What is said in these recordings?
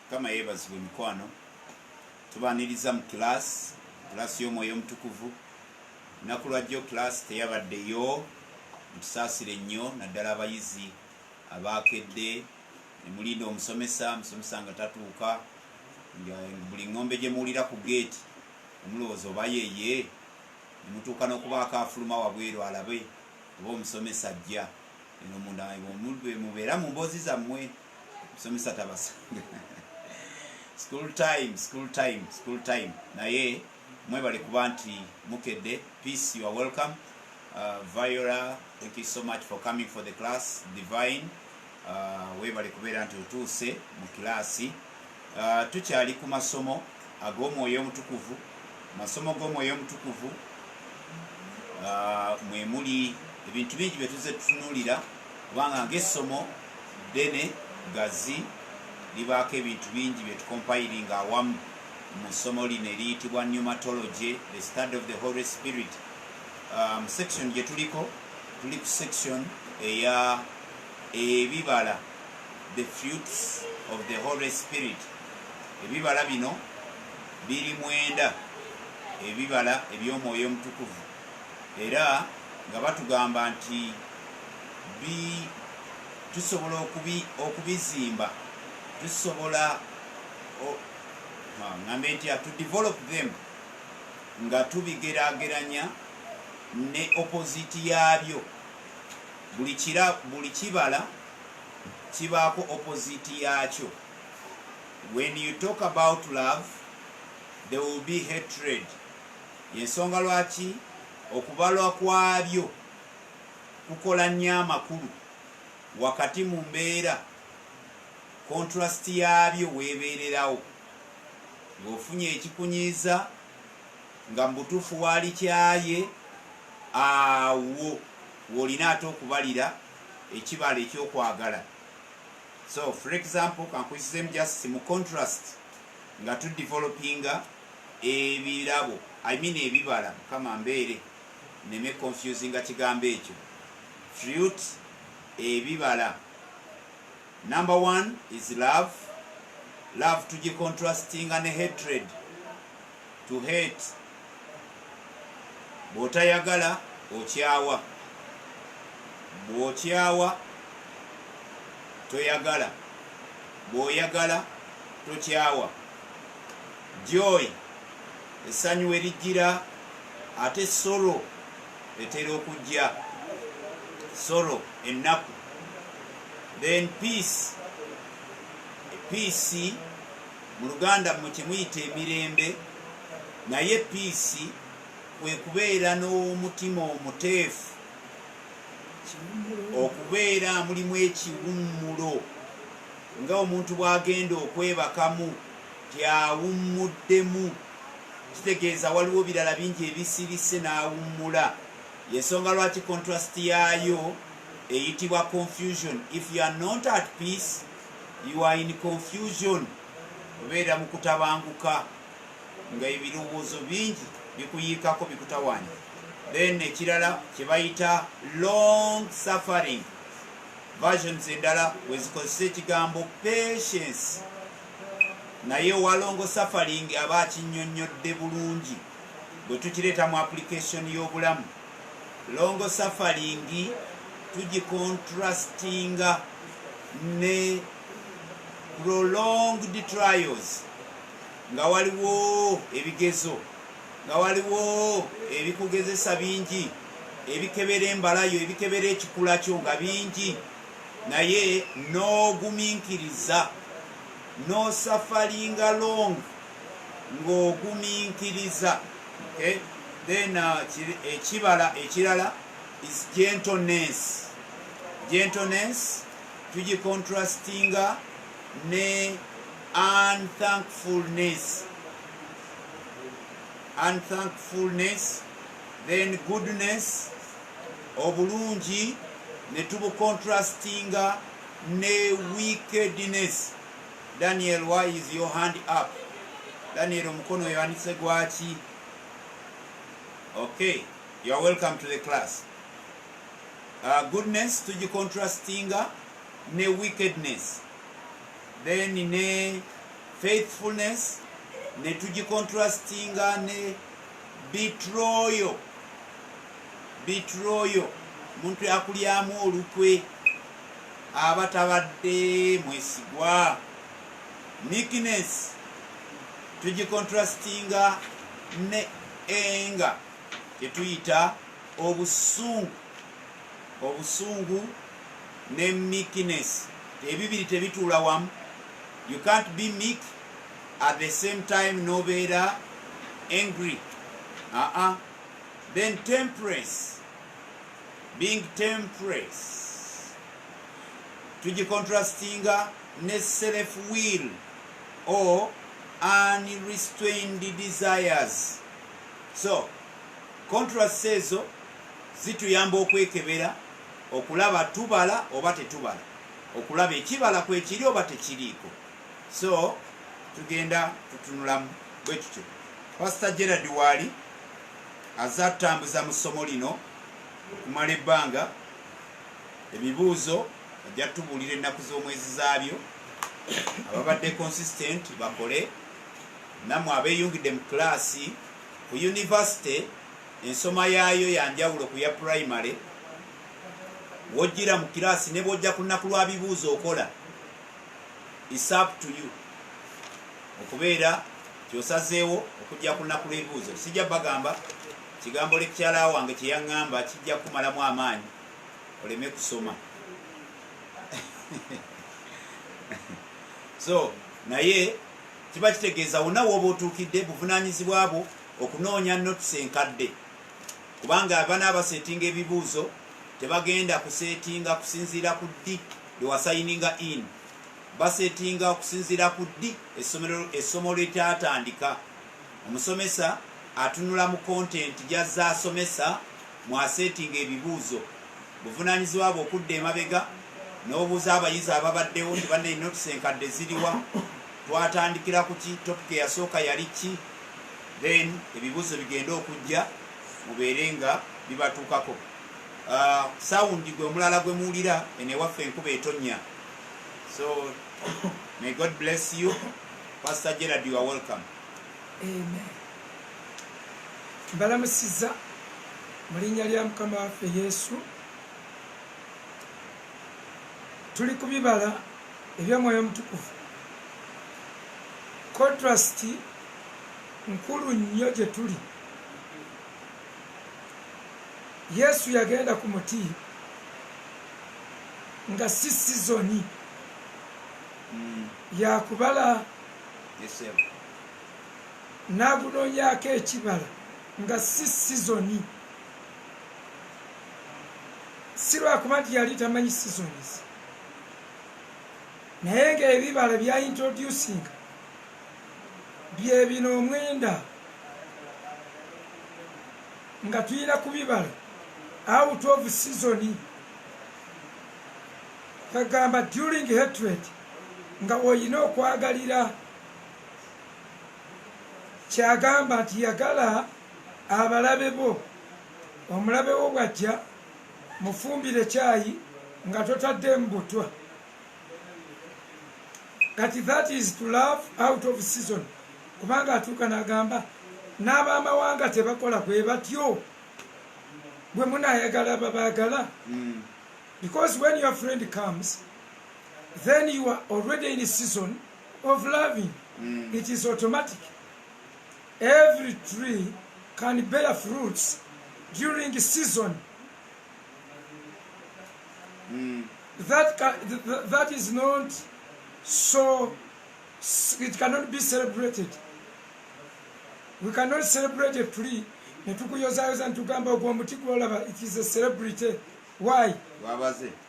kama yebazibwe mikwano tubaniriza mu class y'omwoyo omutukuvu. Lunaku lwajjo class teyabaddeyo, mutusaasire nnyo naddala abayizi abakedde ne mulinda omusomesa nga tatuuka, buli ngombe gye muwulira ku gate omulowooza oba yeye, ne mutuuka n'okubaako afuluma wabweru alabe oba omusomesa ajja. Eno munda mubeera mu mboozi zammwe, omusomesa tabasanga. School time. Naye mwebale kuba nti mukedde. Peace, you are welcome. Viola, thank you so much for coming for the class. Divine, webale kubeera nti otuuse mu kilaasi. Tukyali ku masomo ag'omwoyo omutukuvu. Masomo g'omwoyo omutukuvu mwe muli ebintu bingi bye tuzze tutunuulira, kubanga ng'essomo ddene gazi libaako ebintu bingi bye tukompilinga awamu mu ssomo lino eriyitibwa pneumatology, the study of the Holy Spirit. Section gye tuli ku section eya ebibala, the fruits of the Holy Spirit. Ebibala bino biri 9, ebibala eby'omwoyo omutukuvu, era nga batugamba nti tusobola okubizimba, tusobola ngambe nti to develop them nga tubigeraageranya ne opposite yaabyo. Buli kibala kibaako opposite yaakyo. When you talk about love, there will be hatred. Yensonga lwaki okubalwa kwabyo kukola nnyo amakulu wakati mu mbeera, contrast yaabyo weebeererawo. Ng'ofunye ekikunyiiza nga mu butuufu waali kyaye, awo w'olina ate okubalira ekibala ekyokwagala. So for example, kankwisizeemu just mu contrast nga tudevelopinga ebirabo, ebibala, mukama mbeere neme confusing kigambo ekyo. Fruit, ebibala. Number 1 is love. Love tuji contrasting and hatred. To hate. Bw'otayagala okyawa. Bw'okyawa toyagala. Bw'oyagala tokyawa. Joy, essanyu erijjira, ate sorrow etera okujja. Sorrow, ennaku. Then peace. Peace mu Luganda mwe kimuyita emirembe, naye peace kwe kubeera n'omutima omuteefu, okubeera mulimu ekiwummulo, nga omuntu bw'agenda okwebakamu tyawummuddemu, kitegeeza waliwo birala bingi ebisirise n'awummula. Yensonga lwaki contrast yaayo eyitibwa confusion. If you are not at peace, you are in confusion. Obeera mu kutabanguka nga ebirowoozo bingi bikuyiikako bikutawaanya. Then ekirala kye bayita long suffering. Versions endala wezikozesa ekigambo patience, naye owa long suffering aba akinnyonnyodde bulungi bwe tukireeta mu application y'obulamu. Long suffering tugicontrastinga ne prolonged trials, nga waliwo ebigezo, nga waliwo ebikugezesa bingi, ebikebera embalayo, ebikebera ekikula kyo nga bingi, naye n'ogumiikiriza, no suffering long ng'ogumiikiriza. Okay? Then ekibala ekirala is gentleness. Gentleness tugicontrastinga ne unthankfulness. Then goodness, obulungi ne tubucontrastinga ne wickedness. Daniel, why is your hand up? Daniel, omukono yanise gwaki? Okay, you are welcome to the class. Goodness tugicontrastinga ne wickedness. Then ne faithfulness ne tugicontrastinga ne betrayal. Muntu yakulyamu olukwe aba tabadde mwesigwa. Meekness tugicontrastinga ne anger tetuyita obusungu ne meekness. Ebibiri tebituula wamu. You can't be meek at the same time nobeera angry. Then temperance, being temperance tugicontrastinga ne self-will or unrestrained desires. So contrast ezo zituyamba okwekebera okulaba tubala oba tetubala, okulaba ekibala kwekiri oba tekiriiko. So tugenda tutunulamu bwe tutyo. Pastor Gerard Wali azatambuza mu ssomo lino okumala ebbanga. Ebibuuzo ajja tubuulira ennaku z'omwezi zaabyo. Ababadde consistent bakole. Nammwe abeeyungidde mu klaasi ku university ensoma yaayo yanjawulo ku ya primary. Wojjira mu kiraasi ne bwojja ku lunaku lwa bibuuzo okola. It's up to you okubeera kyosazeewo okujja ku lunaku lw'ebibuuzo. Sijja bagamba kigambo lekyala wange kye yaŋŋamba kijja kumalamu amaanyi oleme kusoma. So naye kiba kitegeeza wonna w'oba otuukidde buvunaanyizibwa bwo okunoonya notisi enkadde, kubanga abana abaseetinga ebibuuzo tebagenda kuseetinga kusinziira ku ddi lwe wasayininga in, baseetinga okusinziira ku ddi essomo lyetatandika. Omusomesa atunula mu content gy'azza asomesa mwaseetinga ebibuuzo. Buvunaanyizibwa bwo okudda emabega n'obuuza abayizi ababaddewo nti banne notisi enkadde ziriwa, twatandikira ku ki, topic eyasooka yali ki, then ebibuuzo bigenda okujja mubeere nga bibatuukako. Sawundi gwe omulala gwe muwulira enewaffe enkuba etonnya. So may God bless you. Pastor Gerard, you are welcome. Amen. Mbalamusiza mu linnya lya Mukama waffe Yesu. Tuli ku bibala eby'Omwoyo Omutukuvu. Contrast nkulu nnyo gye tuli. Yesu yagenda ku muti nga si sizoni yakubala n'agunoonyaako ekibala nga si sizoni. Si lwakuba nti yali tamanyi seasons, naye ng'ebibala bya introducing bye bino omwenda nga tuyina ku bibala out of season. Kagamba during hatred nga oyina okwagalira. Kyagamba nti yagala abalabe bo, omulabe wo bw'ajja mufumbire kyayi nga totaddemu butwa. Kati that is to love out of season. Kubanga atuuka n'agamba n'abamawanga tebakola bwe batyo bwe munayagala babaagala. Because when your friend comes, then you are already in a season of loving. It is automatic. Every tree can bear fruits during the season. That is not so, it cannot be celebrated. We cannot celebrate a tree. It is a celebrity. Why?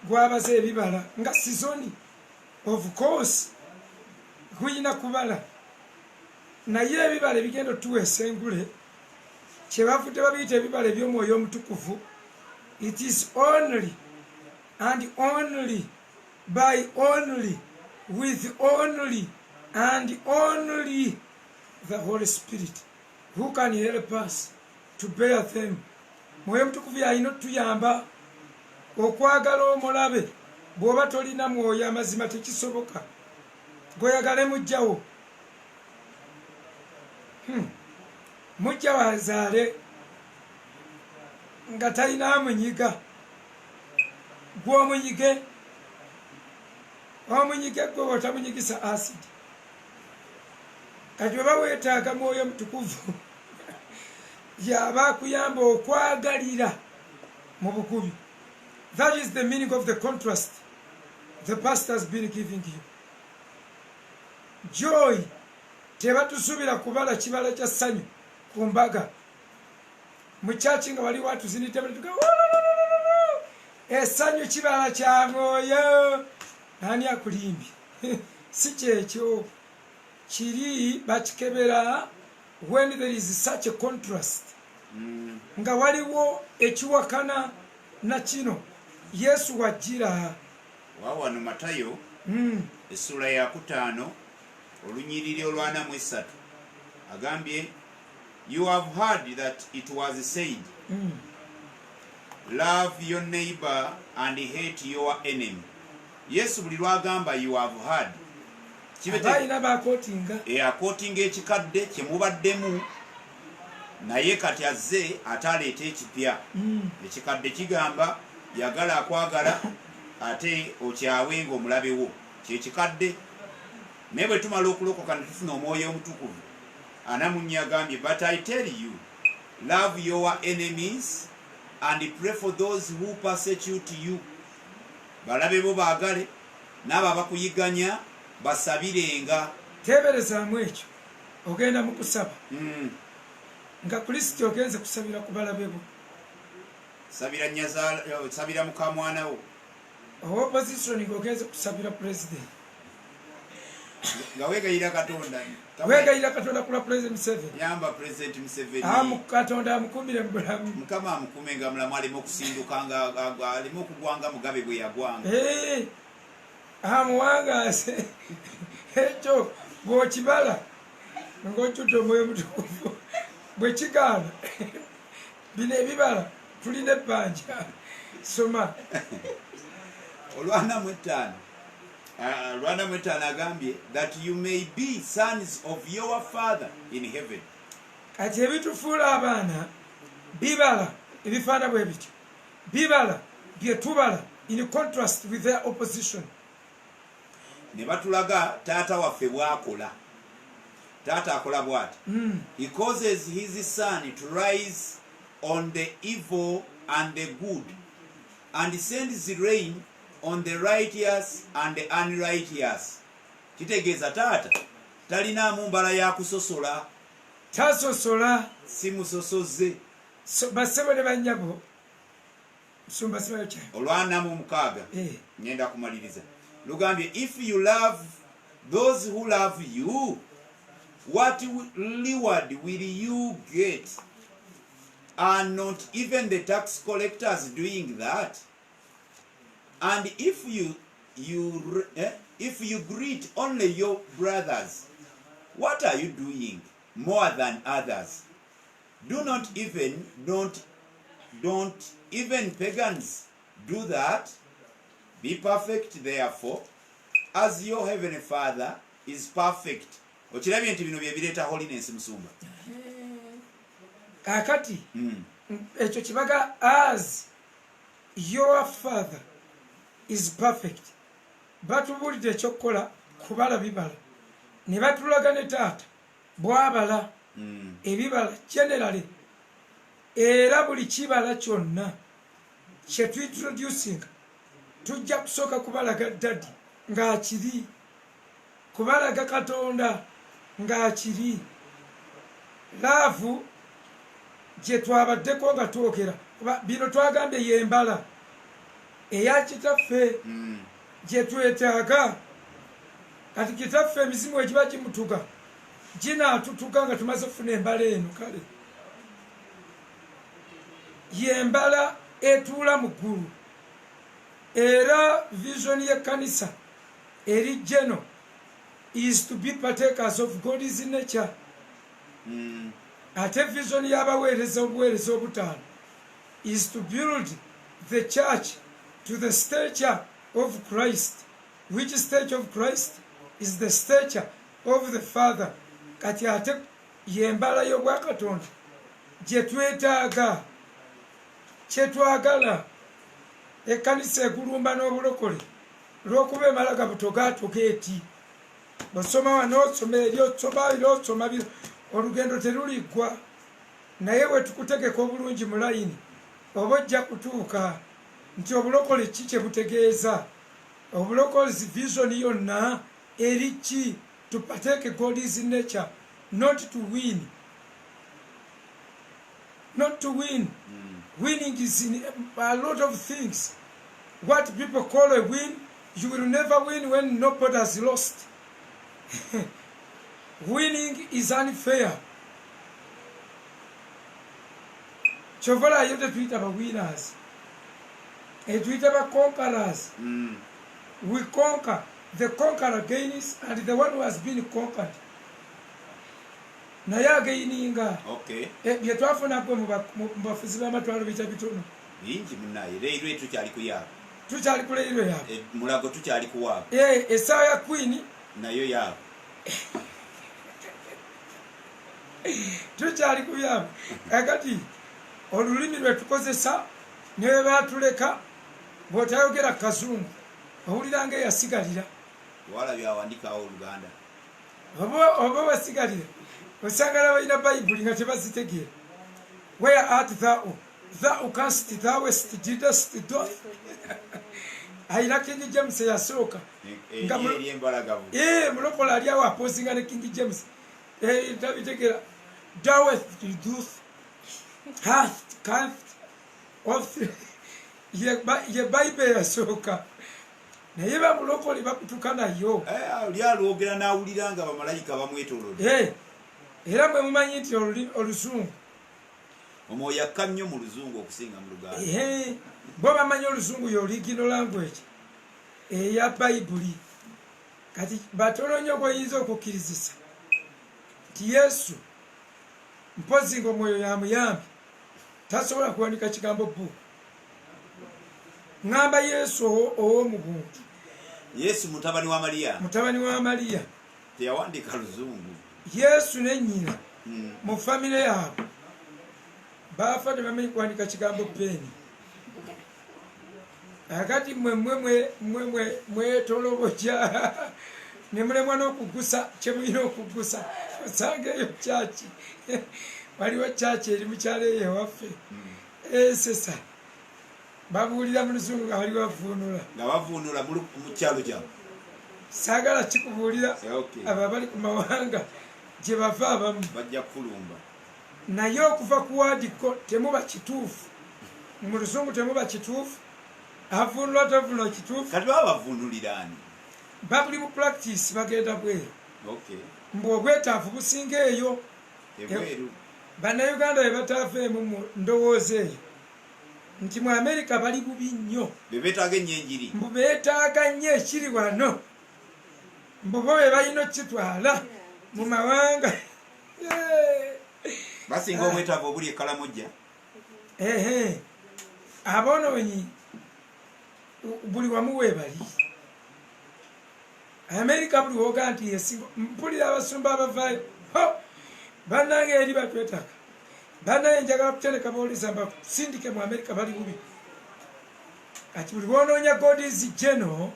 Gwabaze ebibala nga season. Of course, kuyina kubala. Naye ebibala ebigenda tuweesa engule kyebavudde babiyita ebibala eby'Omwoyo Omutukuvu. It is only and only by only with only and only the Holy Spirit who can help us to bear them. Mwoyo Omutukuvu yalina otuyamba okwagala omulabe. Bw'oba tolina mwoyo amazima tekisoboka. Goyagale mujjawo mujja wazaale nga talina amunyiga gwomunyige omunyige gwe otamunyigisa acid kati oba weetaaga mwoyo mutukuvu yaba akuyamba okwagalira mu bukubi. That is the meaning of the contrast the pastor has been giving you. Joy tebatusuubira kubala kibala kya ssanyu ku mbaga mu kyaki nga waliwo atuzinite essanyu kibala kya mwoyo ani akulimbye si kyekyo kiri bakikebera when there is such a contrast nga waliwo ekiwakana na kino Yesu wajjira wawano Matayo essula ya 5 olunyiriri olwana mu 3 agambye you have heard that it was said love your neighbor and hate your enemy. Yesu buli lwagamba you have heard abaina bakotinga akotinga ekikadde kyemubaddemu naye kati azze ataleeta ekipya ekikadde kigamba yagala akwagala ate okyawenga omulabewo kyekikadde naye bwe tumala okulokoka ne tufuna omwoyo omutukuvu anamunye agambye but I tell you love your enemies and pray for those who persecute you. Balabe bo baagale n'abo abakuyiganya basabirenga. Teberezaamu ekyo ogenda mu kusaba nga Kristo ogenze kusabira ku balabe bo. Sabira nyazaala sabira mukamwana wo. Opposition ogenze kusabira president. Gawegayira Katonda. Wegayira Katonda kula president Museveni. Yamba president Museveni. Katonda amukumire mu bulamu. Mukama amukumenga mulamu alimo okusindukanga alimo okugwanga Mugabe bwe yagwanga. Amuwangase ekyo bw'okibala ng'ojjudde omwoyo mutukuvu bwe kigaana bino ebibala tulina ebbanja soma olwana mu 5 agambye that you may be sons of your father in heaven. Kati ebitufuula abaana bibala ebifaana bwe bityo bibala bye tubala in contrast with their opposition. Ne batulaga taata waffe bw'akola. Taata akola bw'ati. He causes his sun to rise on the evil and the good and sends the rain on the righteous and the unrighteous. Kitegeeza taata talinaamu mbala ya kusosola. Tasosola si musosoze. Basebo ne bannyabo nsumba sibayo kya olwana mu 6 ngenda kumaliriza lugambye if you love those who love you what reward will you get? Are not even the tax collectors doing that? And if you greet only your brothers, what are you doing more than others? Don't even pagans do that? Be perfect therefore as your heavenly Father is perfect. Okirabye nti bino bye bireeta holiness musumba. Kakati ekyo kibaga as your father is perfect. Batubulidde ekyokukola kubala bibala ne batulaga ne taata bwabala ebibala generally era buli kibala kyonna kye tuintroducing tujja kusooka kubalaga daddi ng'akiri kubalaga Katonda ng'akiri laavu gye twabaddeko nga twogera bino twagambye yembala eya kitaffe gye twetaaga kati kitaffe emizimu egiba gimutuga ginaatutuga nga tumaze okufuna embala eno kale yembala etuula mu ggulu era vision y'ekkanisa eri geno is to be partakers of God's nature. Ate vision y'abaweereza obuweereza obutaano is to build the church to the stature of Christ. Which stage of Christ is the stature of the Father. Kati ate yembala y'obwakatonda gye twetaaga kyetwagala. Ekkanisa egulumba n'obulokole lw'okuba emalaga butogaatoga eti bosoma wano osoma eri osoma biro olugendo teruliggwa. Naye bwe tukutegeka obulungi mu layini oba ojja kutuuka nti obulokole ki kye butegeeza. Obulokozi vision yonna eri ki? To partake God's nature, not to win. Not to win. Winning is in a lot of things. What people call a win, you will never win when nobody has lost. Winning is unfair. Chovola yote tweet about winners. And tweet about conquerors. We conquer. The conqueror gains and the one who has been conquered. Naya gaininga. Okay. Byetwafuna gwe mu bafuzi b'amatwalo bica bitono. Bingi munnaye leero tukyali kuyaaba. Tukyali ku leero yaaba. Mulago tukyali kuwaaba. Essaawa ya Queen nayo yaaba. Tukyali kuyaaba. Kakati olulimi lwe tukozesa ne bwe baatuleka bw'otayogera Kazungu owulira ng'eyasigalira. Wala byawandikawo Oluganda. Oba wasigalira osangala balina bayibuli nga tebazitegeera. Where art thou? Thou canst, thou est, didst, doth. Ayina King James eyasooka. Mulokole ali awo apozinga ne King James. Tabitegeera. Doeth, doth, hath, canst, oth. Ye Bible eyasooka. Naye bamulokole bakutuka nayo. Oli alwogera n'awulira nga bamalayika bamwetoolodde. Era bwe mumanyi nti Oluzungu omwoyo akka nnyo mu Luzungu okusinga mu Luganda. Bo bamanyi Oluzungu y'original language eya Bayibuli. Kati batono nnyo gwoyinza okukkirizisa nti Yesu mpozi ng'omwoyo yamuyambi tasobola kuwandika kigambo bbuuku. Ngamba Yesu ow'omu buntu. Yesu mutabani wa Mariya. Mutabani wa Mariya. Teyawandika Luzungu. Yesu ne nnyina mu famire yaabwe baafa tebamanyi kuwandika kigambo peeni. Akati mmwe mwetolobojja ne mulemwa n'okugusa kye mulina okugusa. Osanga eyo kyaki. Waliwo kyaki eri mu kyalo eyo ewaffe. Sesa. Babuulira mu Luzungu nga bali bavuunula. Nga bavuunula mu kyalo kyabwe. Saagala kikubuulira abo abali ku mawanga gye bava abamu. Bajja kulumba. Naye okuva ku waadiko temuba kituufu. Mu Luzungu temuba kituufu. Avuunula tavuunula kituufu. Kati baba bavuunulira ani? Babuli mu practice bagenda bweru. Mbu obwetaavu businga eyo. Ebweru. Bannayuganda be bataaveemu mu ndowooza eyo. Nti mu Amerika bali bubi nnyo. Beetaaga ennyo enjiri. Mbu beetaaga nnyo ekiri wano. Mbu bo be balina okitwala mu mawanga. Basinga obwetaavu obuli e Kalamojja. Aboonoonyi buli wamu weebali. Amerika buli woga nti yesinga. Mpulira abasumba abavaayo. Bannange eri batwetaaga. Banaye njagala kutereka bawuliza basindike mu Amerika bali bubi. Kati buli bwonoonya God is general.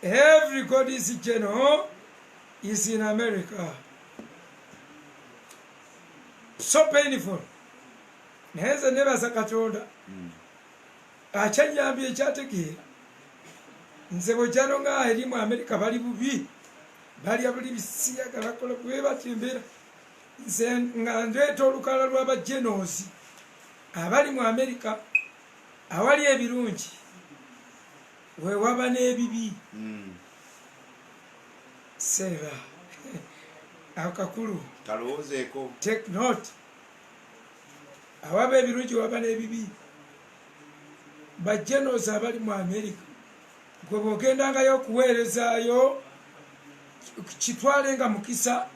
Every God is general is in America. So painful. Neze nebaza Katonda. Akyanyambye ekyategeera. Nze bw'ojjano nga eri mu Amerika bali bubi. Balya buli bisiyaga bakola bwe batembeera. Nze nga ndeeta olukala lw'abajenozi abali mu Amerika awali ebirungi weewaba n'ebibi. Seera akakulu kalowoozeeko. Take note. Awaba ebirungi waba n'ebibi. Bajenozi abali mu Amerika gwe bw'ogendangayo okuweerezaayo kitwale nga mukisa.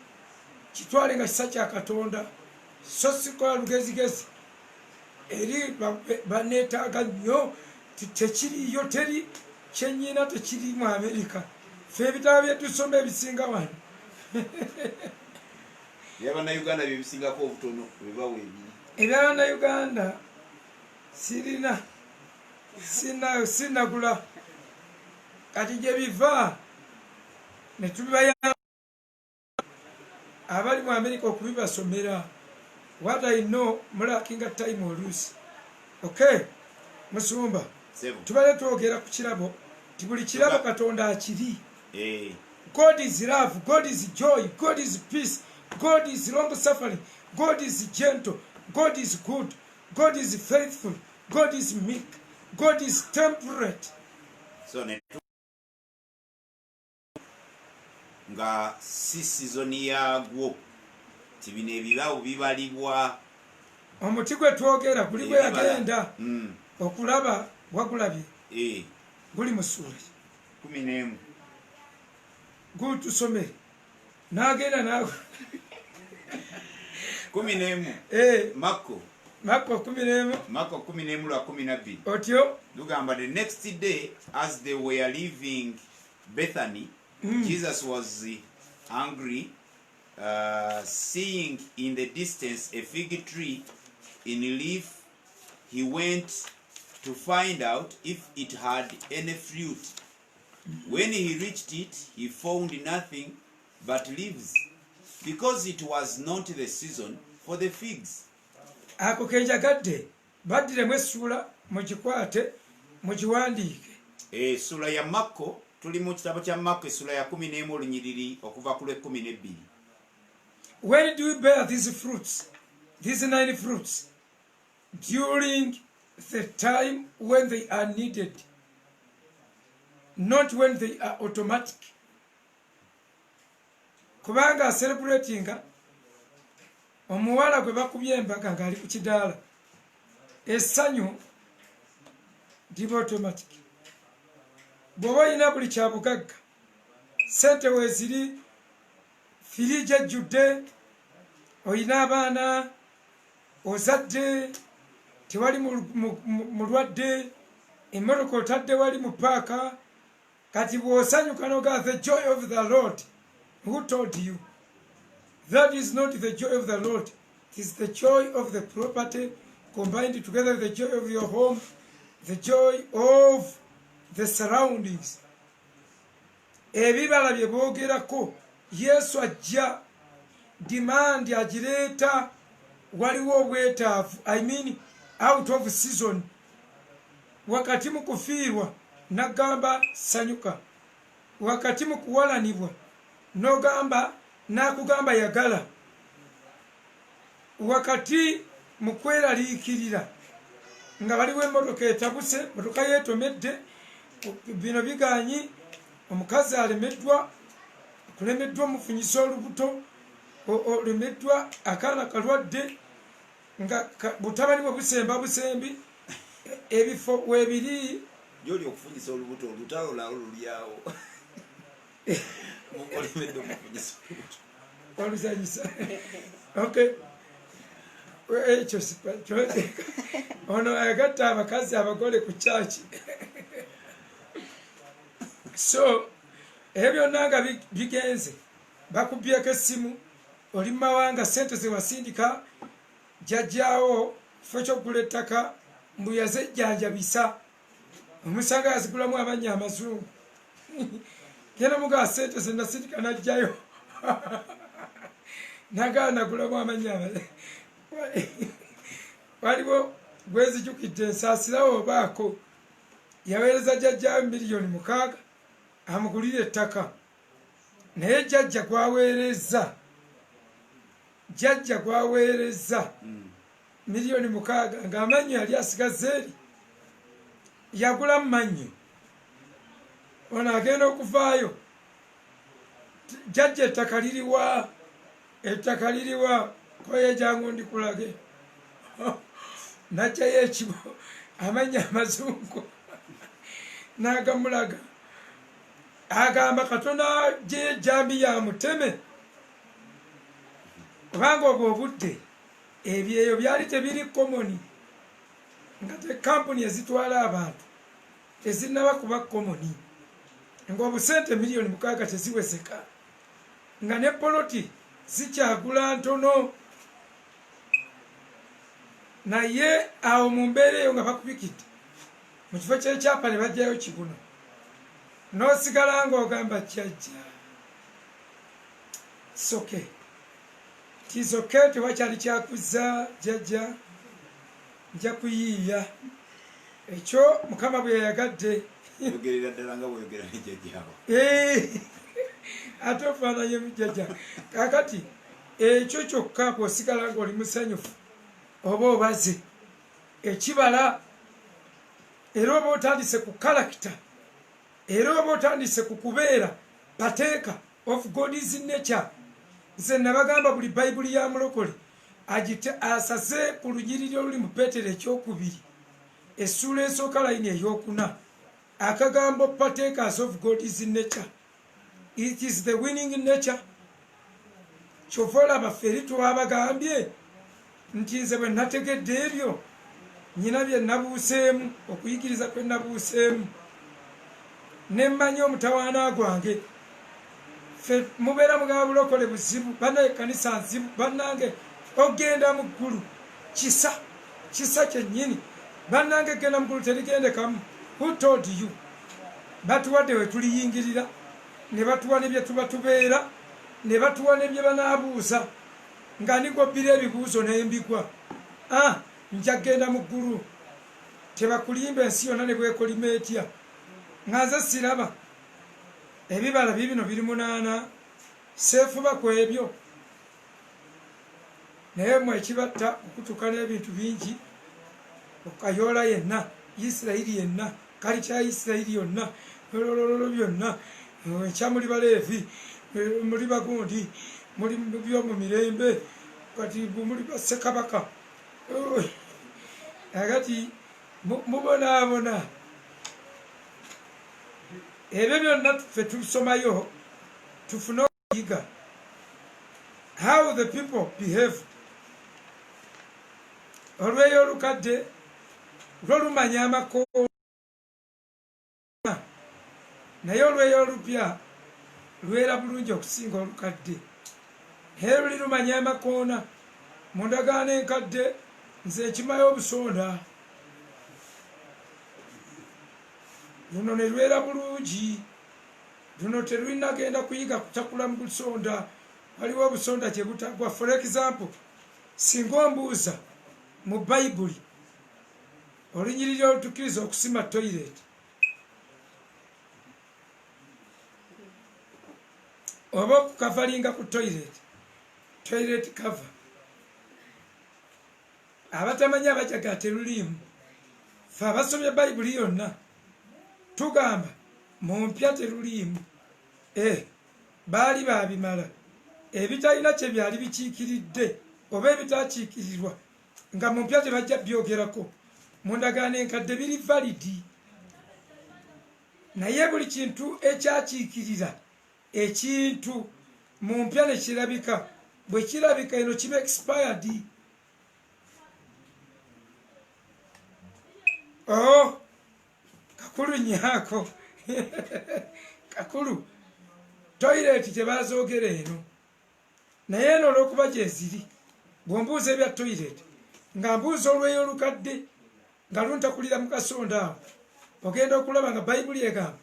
Kitwale nga kisa kya Katonda. So sikola lugezigezi. Eri baneetaaga nnyo tekiriyo teri kyennyina tekiri mu Amerika. Ffe ebitabo bye tusoma ebisinga wano Uganda bibisingako obutono bebawe ebiri. Ebyabana Uganda sinagula kati gye biva ne tubibaya abali mu America okubibasomera. What I know mulakinga time oluusi. Okay, Musumba tubale twogera ku kirabo ti buli kirabo Katonda akiri. God is love, God is joy, God is peace, God is long suffering, God is gentle, God is good, God is faithful, God is meek, God is temperate. So nga si sizoni yagwo tibino ebibawo bibalibwa omuti gwe twogera guli gwe yagenda okulaba wagulabye guli mu ssuula 11 gutusomere n'agenda naawe 11 Marko 11:12 otyo lugamba the next day as they were leaving Bethany Jesus was hungry. Seeing in the distance a fig tree in leaf, he went to find out if it had any fruit. When he reached it, he found nothing but leaves, because it was not the season for the figs. Ako kenjagadde baddiremu essula mugikwate mugiwandiike. Sula ya Marko tuli mu kitabo kya Marko sula ya 11 olunyiriri okuva ku 12. When do we bear these fruits, these 9 fruits? During the time when they are needed, not when they are automatic. Kubanga celebrating omuwala gwe bakubye embaga ng'ali ku kidaala essanyu liba automatic. Bw'oba olina buli kyabugagga sente weeziri firiji ejjudde olina abaana ozadde tewali mulwadde emmotoka otadde wali mu paaka kati bw'osanyuka noga the joy of the Lord. Who told you? That is not the joy of the Lord. It is the joy of the property combined together, the joy of your home, the joy of the surroundings. Ebibala bye boogerako Yesu ajja demand agireeta waliwo obwetaavu, I mean out of season. Wakati mu kufiirwa nagamba sanyuka, wakati mu kuwalanibwa nogamba nakugamba yagala, wakati mu kweraliikirira nga waliwo emmotoka etabuse, emmotoka yeetomedde, bino biganyi, omukazi alemeddwa, kulemeddwa omufunyisa olubuto, olemeddwa akaana kalwadde, nga butabani bwe busemba busembi, ebifo weebiri gyoli okufunyisa olubuto olutalo lwawo lulyawo mukolemedde okufunyisa olubuto oluzanyisa. Okay, ekyo ono agatta abakazi abagole ku kyaki. So ebyo byonna nga bigenze bakubyeko essimu, oli mu mawanga, sente ze wasindika jjajjaawo kifo ky'okugula ettaka mbu yazejjanjabisa, omusanga yazigulamu amannya amazungu. Genda mugaa sente ze nasindika najjayo nagaa nagulamu amannya waliwo gwezijjukidde ensaasirawo obaako yaweereza jjajjaawe $6,000,000 amugulire ettaka, naye jjajja gwaweereza $6,000,000 ng'amannyo yali asigaze eri, yagulamu mannyo. Ono agenda okuvaayo, jjajja ettaka liriwa, ettaka liriwa, koye jangu ndikulage. Najjayo ekibo amannya amazungu n'agamulaga, agamba Katonda gye jambi ya muteme, kubanga obwo obudde ebyeyo byali tebiri komoni, nga te kampuni ezitwala abantu tezinnaba kuba komoni, ng'obusente $6,000,000 teziwezeka. nga ne poloti zikyagula ntono naye awo mu mbeera eyo nga bakubikidde mu kifo kyekyapa ne bajjayo kibuno n'osigala ng'ogamba jjajja soke tizoke tewakyali kyakuza jjajja nja kuyiiya ekyo mukama bwe yayagadde yogerera ddala nga bweyogera ne jjajjaawo ate ofaanayo mujjajja kakati ekyo kyokka bw'osigala ng'oli musanyufu oba obaze ekibala era oba otandise ku kalakita era oba otandise ku kubeera pateeka of God's nature. Nze nabagamba buli bayibuli ya mulokole asase ku lunyiriri oluli mu Peetero ekyokubiri essula esooka layini eyokuna akagambo partakers of God's nature. It is the winning nature. Kyova olaba ffe twabagambye nti nze bwe nategedde ebyo nyina bye nabuuseemu okuyigiriza kwe nabuuseemu ne mmanyi omutawaana gwange ffe mubeera mugaba bulokole buzibu bannaye ekkanisa nzibu bannange ogenda mu ggulu kisa kyennyini bannange genda mu ggulu terigendekamu. Who told you? Batuwadde we tuliyingirira ne batuwa ne bye tuba tubeera ne batuwa ne bye banaabuuza nga nigobbira ebibuuzo n'embigwa nja genda mu ggulu tebakulimba ensi yonna ne bwekolima etya nga nze siraba ebibala bibino biri 8 seefuba ku ebyo naye mwe ekibatta okutuuka n'ebintu bingi okayoola yenna Isirayiri yenna kali kya Isirayiri yonna olololo byonna enkya muli Baleevi muli bagundi muli byomu mirembe kati muli bassekabaka agati mubonaabona ebyo byonna ffe tusomayo tufune okuyiga how the people behave. Olweyo olukadde lwo lumanya amakoona naye olweyo olupya lwera bulungi okusinga olukadde naye luli lumanya amakoona mu ndagaano enkadde nze nkimayo obusonda luno ne lwera bulungi luno terulinagenda kuyiga kutakula mu busonda waliwo obusonda gye butagwa. For example singa ombuuza mu bayibuli olunyiriri olutukkiriza okusima toilet oba okukavalinga ku toilet cover abatamanyi abajagala teruliimu fe abasomye bayibuli yonna tugamba mu mpya teruliimu baali babimala ebitalina kye byali bikiikiridde oba ebitakiikirirwa nga mu mpya tebajja byogerako mu ndagaano enkadde biri validi naye buli kintu ekyakiikirira ekintu mu mpya ne kirabika bwe kirabika eno kiba expired. Kakulu nyaako kakulu toilet tebazoogera eno naye eno olw'okuba gyeziri bw'ombuuza ebya toilet nga mbuuza olweyo olukadde nga luntakulira mu kasonda awo ogenda okulaba nga bayibuli egamba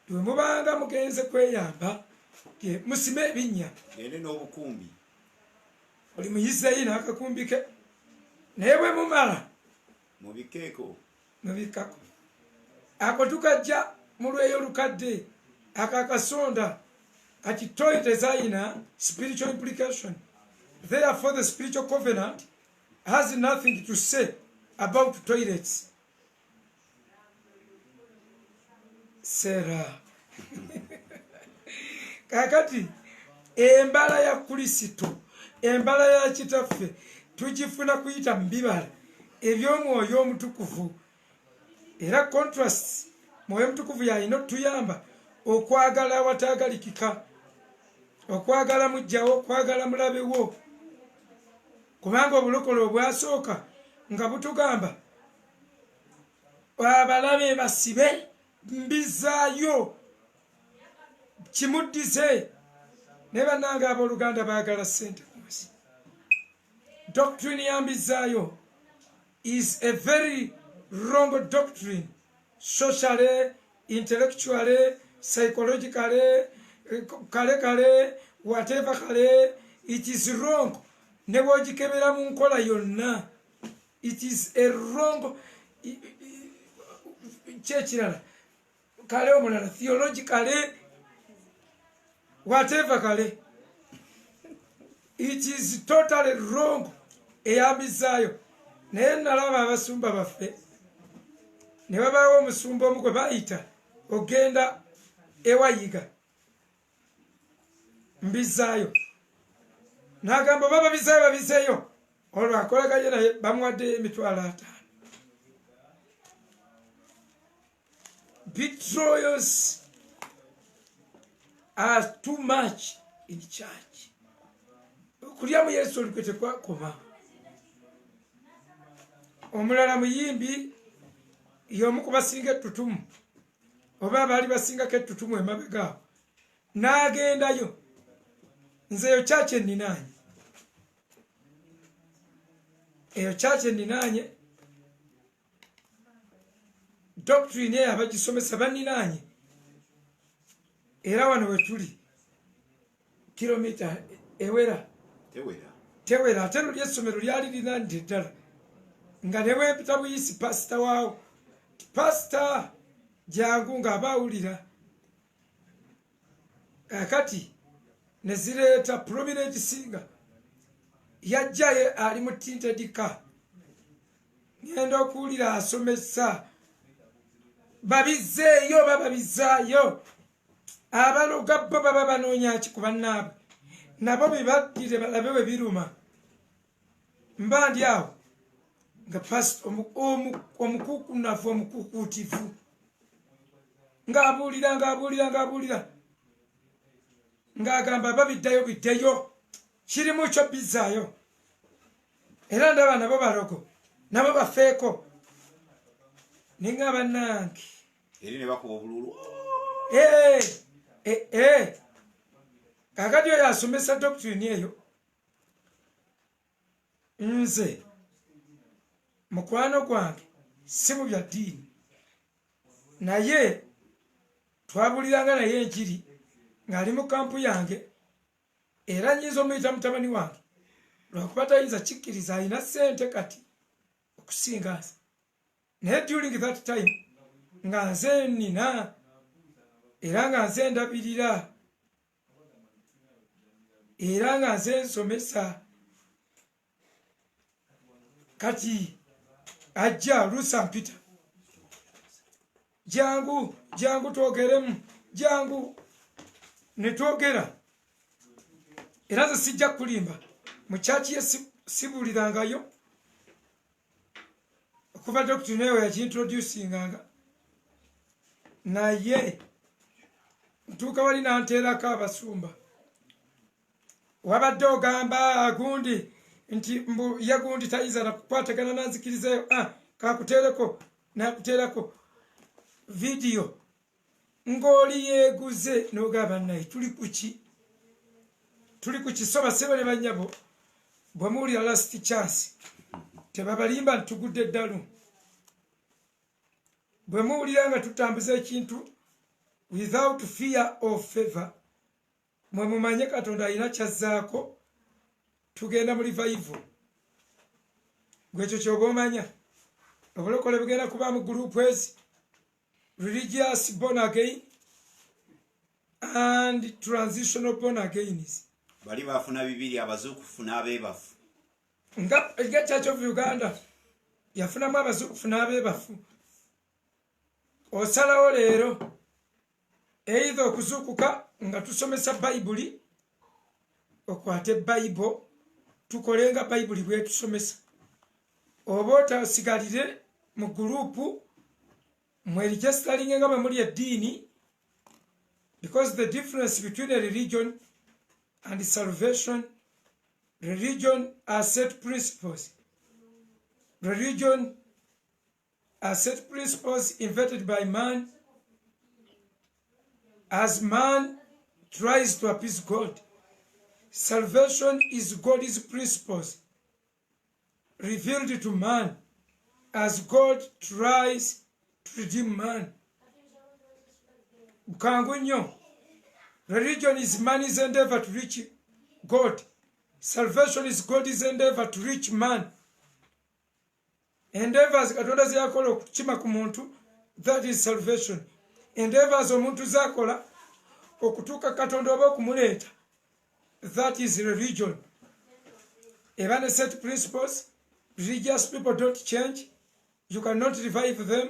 bwe mubanga mugenze kweyamba musime ebinnya gende n'obukumbi oli muyisirayiri n'akakumbi ke naye bwe mumala mubikeeko mubikako ako tukajja mu lweyo olukadde akakasonda kati toilet ezayina spiritual implication. Therefore the spiritual covenant has nothing to say about toilets. Sarah kakati embala ya Kristo embala ya kitaffe tugifuna kuyita mbibala eby'omwoyo omutukuvu era contrast mwoyo omutukuvu yalina otuyamba okwagala awataagalikika okwagala mujjawo okwagala mulabewo kubanga obulokole obwasooka nga butugamba abalabe basibe mbizaayo kimuddize ne bannange abooluganda baagala ssente ku nsi. Doctrine ya mbizaayo is a very wrong doctrine, socially, intellectually, psychologically, kale, whatever kale, it is wrong. Ne bwogikebera mu nkola yonna, it is a wrong. Kyekirala kale omulala theologically, whatever kale, it is totally wrong. Eyambizaayo naye nalaba abasumba baffe ne babaawo omusumba omu gwe bayita ogenda ewayiga mbizaayo n'agamba oba babizaayo babizeeyo olwo akolaganye naye bamuwadde $5,000. Betrayals are too much in church. Okulya mu Yesu olukwe tekwakoma. Omulala muyimbi y'omu ku basinga ettutumu oba abaali basingako ettutumu emabegaawo n'agendayo, nze eyo kyaki enninaanye, eyo kyaki enninaanye, doctrine eyo abagisomesa banninaanye, era wano we tuli kilomita ewera tewera ate luli essomero lyali linaanidde ddala nga ne bwempita buyisi pasita waawo pasita jangu ng'abaawulira kakati ne zireeta prominent singer yajjaye ali mu tinted car, ngenda okuwulira asomesa babizzeeyo bababizaayo abaloga bo baba banoonya ki ku bannaabwe nabo bebaddire balabe we biruma. Mba ndi awo nga pasita omukuukunafu omukuukuutifu ng'abuulira ng'agamba babiddayo biddeyo kirimu kyo bizzaayo, era ndaba nabo balogo nabo bafeeko ninga bannange eri ne bakuba obululu. Kakati oyo asomesa doctrine eyo, nze mukwano gwange si mu bya ddiini, naye twabuliranga naye enjiri ng'ali mu kampu yange, era nnyinza omuyita mutabani wange lwakuba tayinza kikkiriza alina ssente kati okusinga nze, naye during that time nga nze nnina era nga nze ndabirira era nga nze nsomesa. Kati ajja Lusa Mpita, jangu twogeremu, jangu ne twogera, era nze sijja kulimba mu kyaki ye sibuulirangayo okuva doctrine eyo yakintroducinganga, naye ntuuka wali nanteerako abasumba wabadde ogamba gundi nti mbu yagundi tayinza nakukwatagana nanzikirizayo kakuteereko nakuteerako vidiyo ng'oli yeeguze n'ogamba naye tuli ku kisoba sebo ne bannyabo bwe muwulira last chance tebabalimba ntugudde eddalu, bwe muwulira nga tutambuza ekintu without fear of favor mwe mumanye Katonda alina kyazzaako, tugenda mu revival. Gwekyo kyoba omanya obulokole bugenda kuba mu gurupu ezi religious born again and transitional born agains. Bali bafuna bibiri abazuukufu n'abeebafu. Nga Church of Uganda yafunamu abazuukufu n'abeebafu. Osalawo leero either okuzuukuka nga tusomesa Bayibuli, okwate Bayibo tukolenga Bayibuli bwe tusomesa, oba otasigalire mu gurupu mweregisteringe nga muli eddiini, because the difference between a religion and salvation, religion are set principles. Religion are set principles invented by man as man tries to appease God. Salvation is God's principles revealed to man as God tries to redeem man. Bukangu. Religion is man's endeavor to reach God. Salvation is God's endeavor to reach man. Endeavors katonda ziyakola okukima ku muntu, that is salvation. Endeavors omuntu zakola okutuuka katonda oba okumuleeta, that is religion. Even set principles, religious people don't change. You cannot revive them.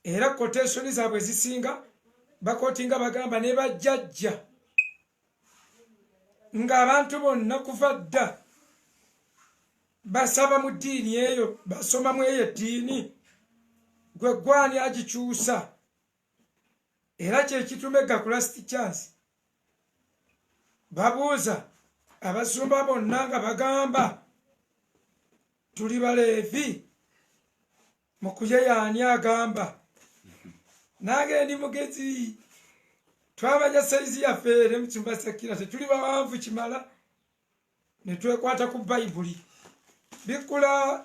Era quotation zaabwe zisinga bakotinga bagamba ne bajjajja ng'abantu bonna kuva dda basaba mu ddiini eyo, basoma mu eyo eddiini, gwe gwani agikyusa? Era kyekitumega ku last chance. Babuuza abasumba bonna nga bagamba tuli Baleevi, mukuye yaani agamba? Nange ndi mugezi, twamanya saizi yaffe ere mu kyumba Sakira tetuli bawanvu kimala, ne twekwata ku Bayibuli. Bikula.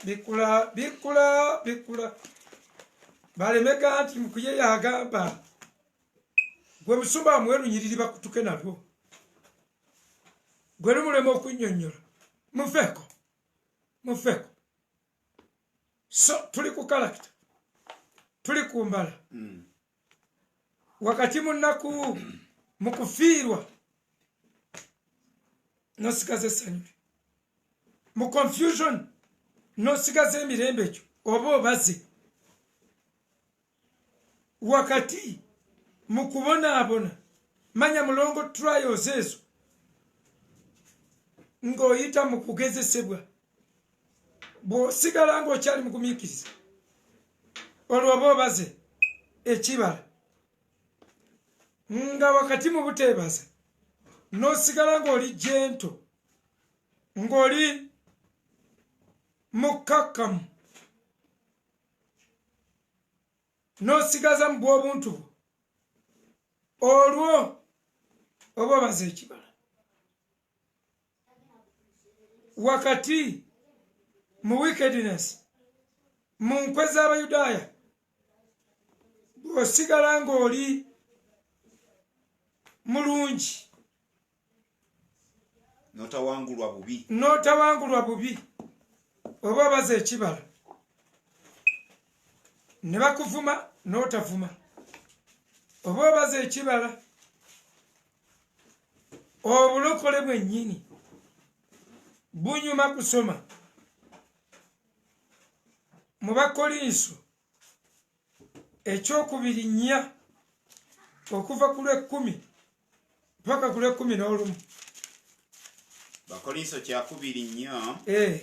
Balemega nti mukuye yagamba. Gwe musumba mwerunyiriri bakutuke nalwo. Gwe lumulema okunnyonnyola. Mufeeko. So tuli ku character. Tuli ku mbala. Wakati munaku mukufiirwa nosigaza essanyu, mu confusion nosigaza emirembe ekyo oba obaze. Wakati mukubonaabona manya mulongo trials ezo ng'oyita mu kugezesebwa, bw'osigala ng'okyali mu kumiikiriza olwo oba obaze ekibala. Nga wakati mu buteebaza n'osigala ng'oli jento, ng'oli mukkakkamu, n'osigaza mu bw'obuntu bwo, olwo oba obaze ekibala. Wakati mu wickedness, mu nkwe z'Abayudaaya, bw'osigala ng'oli mulungi, n'otawangulwa bubi, oba obaze ekibala. Ne bakuvuma n'otavuma, oba obaze ekibala. Obulokole bwennyini bunyuma kusoma. Mu Bakolinso ekyokubiri 4 okuva ku lw'ekkumi mpaka ku lw'ekkumi Bakolinso 2:4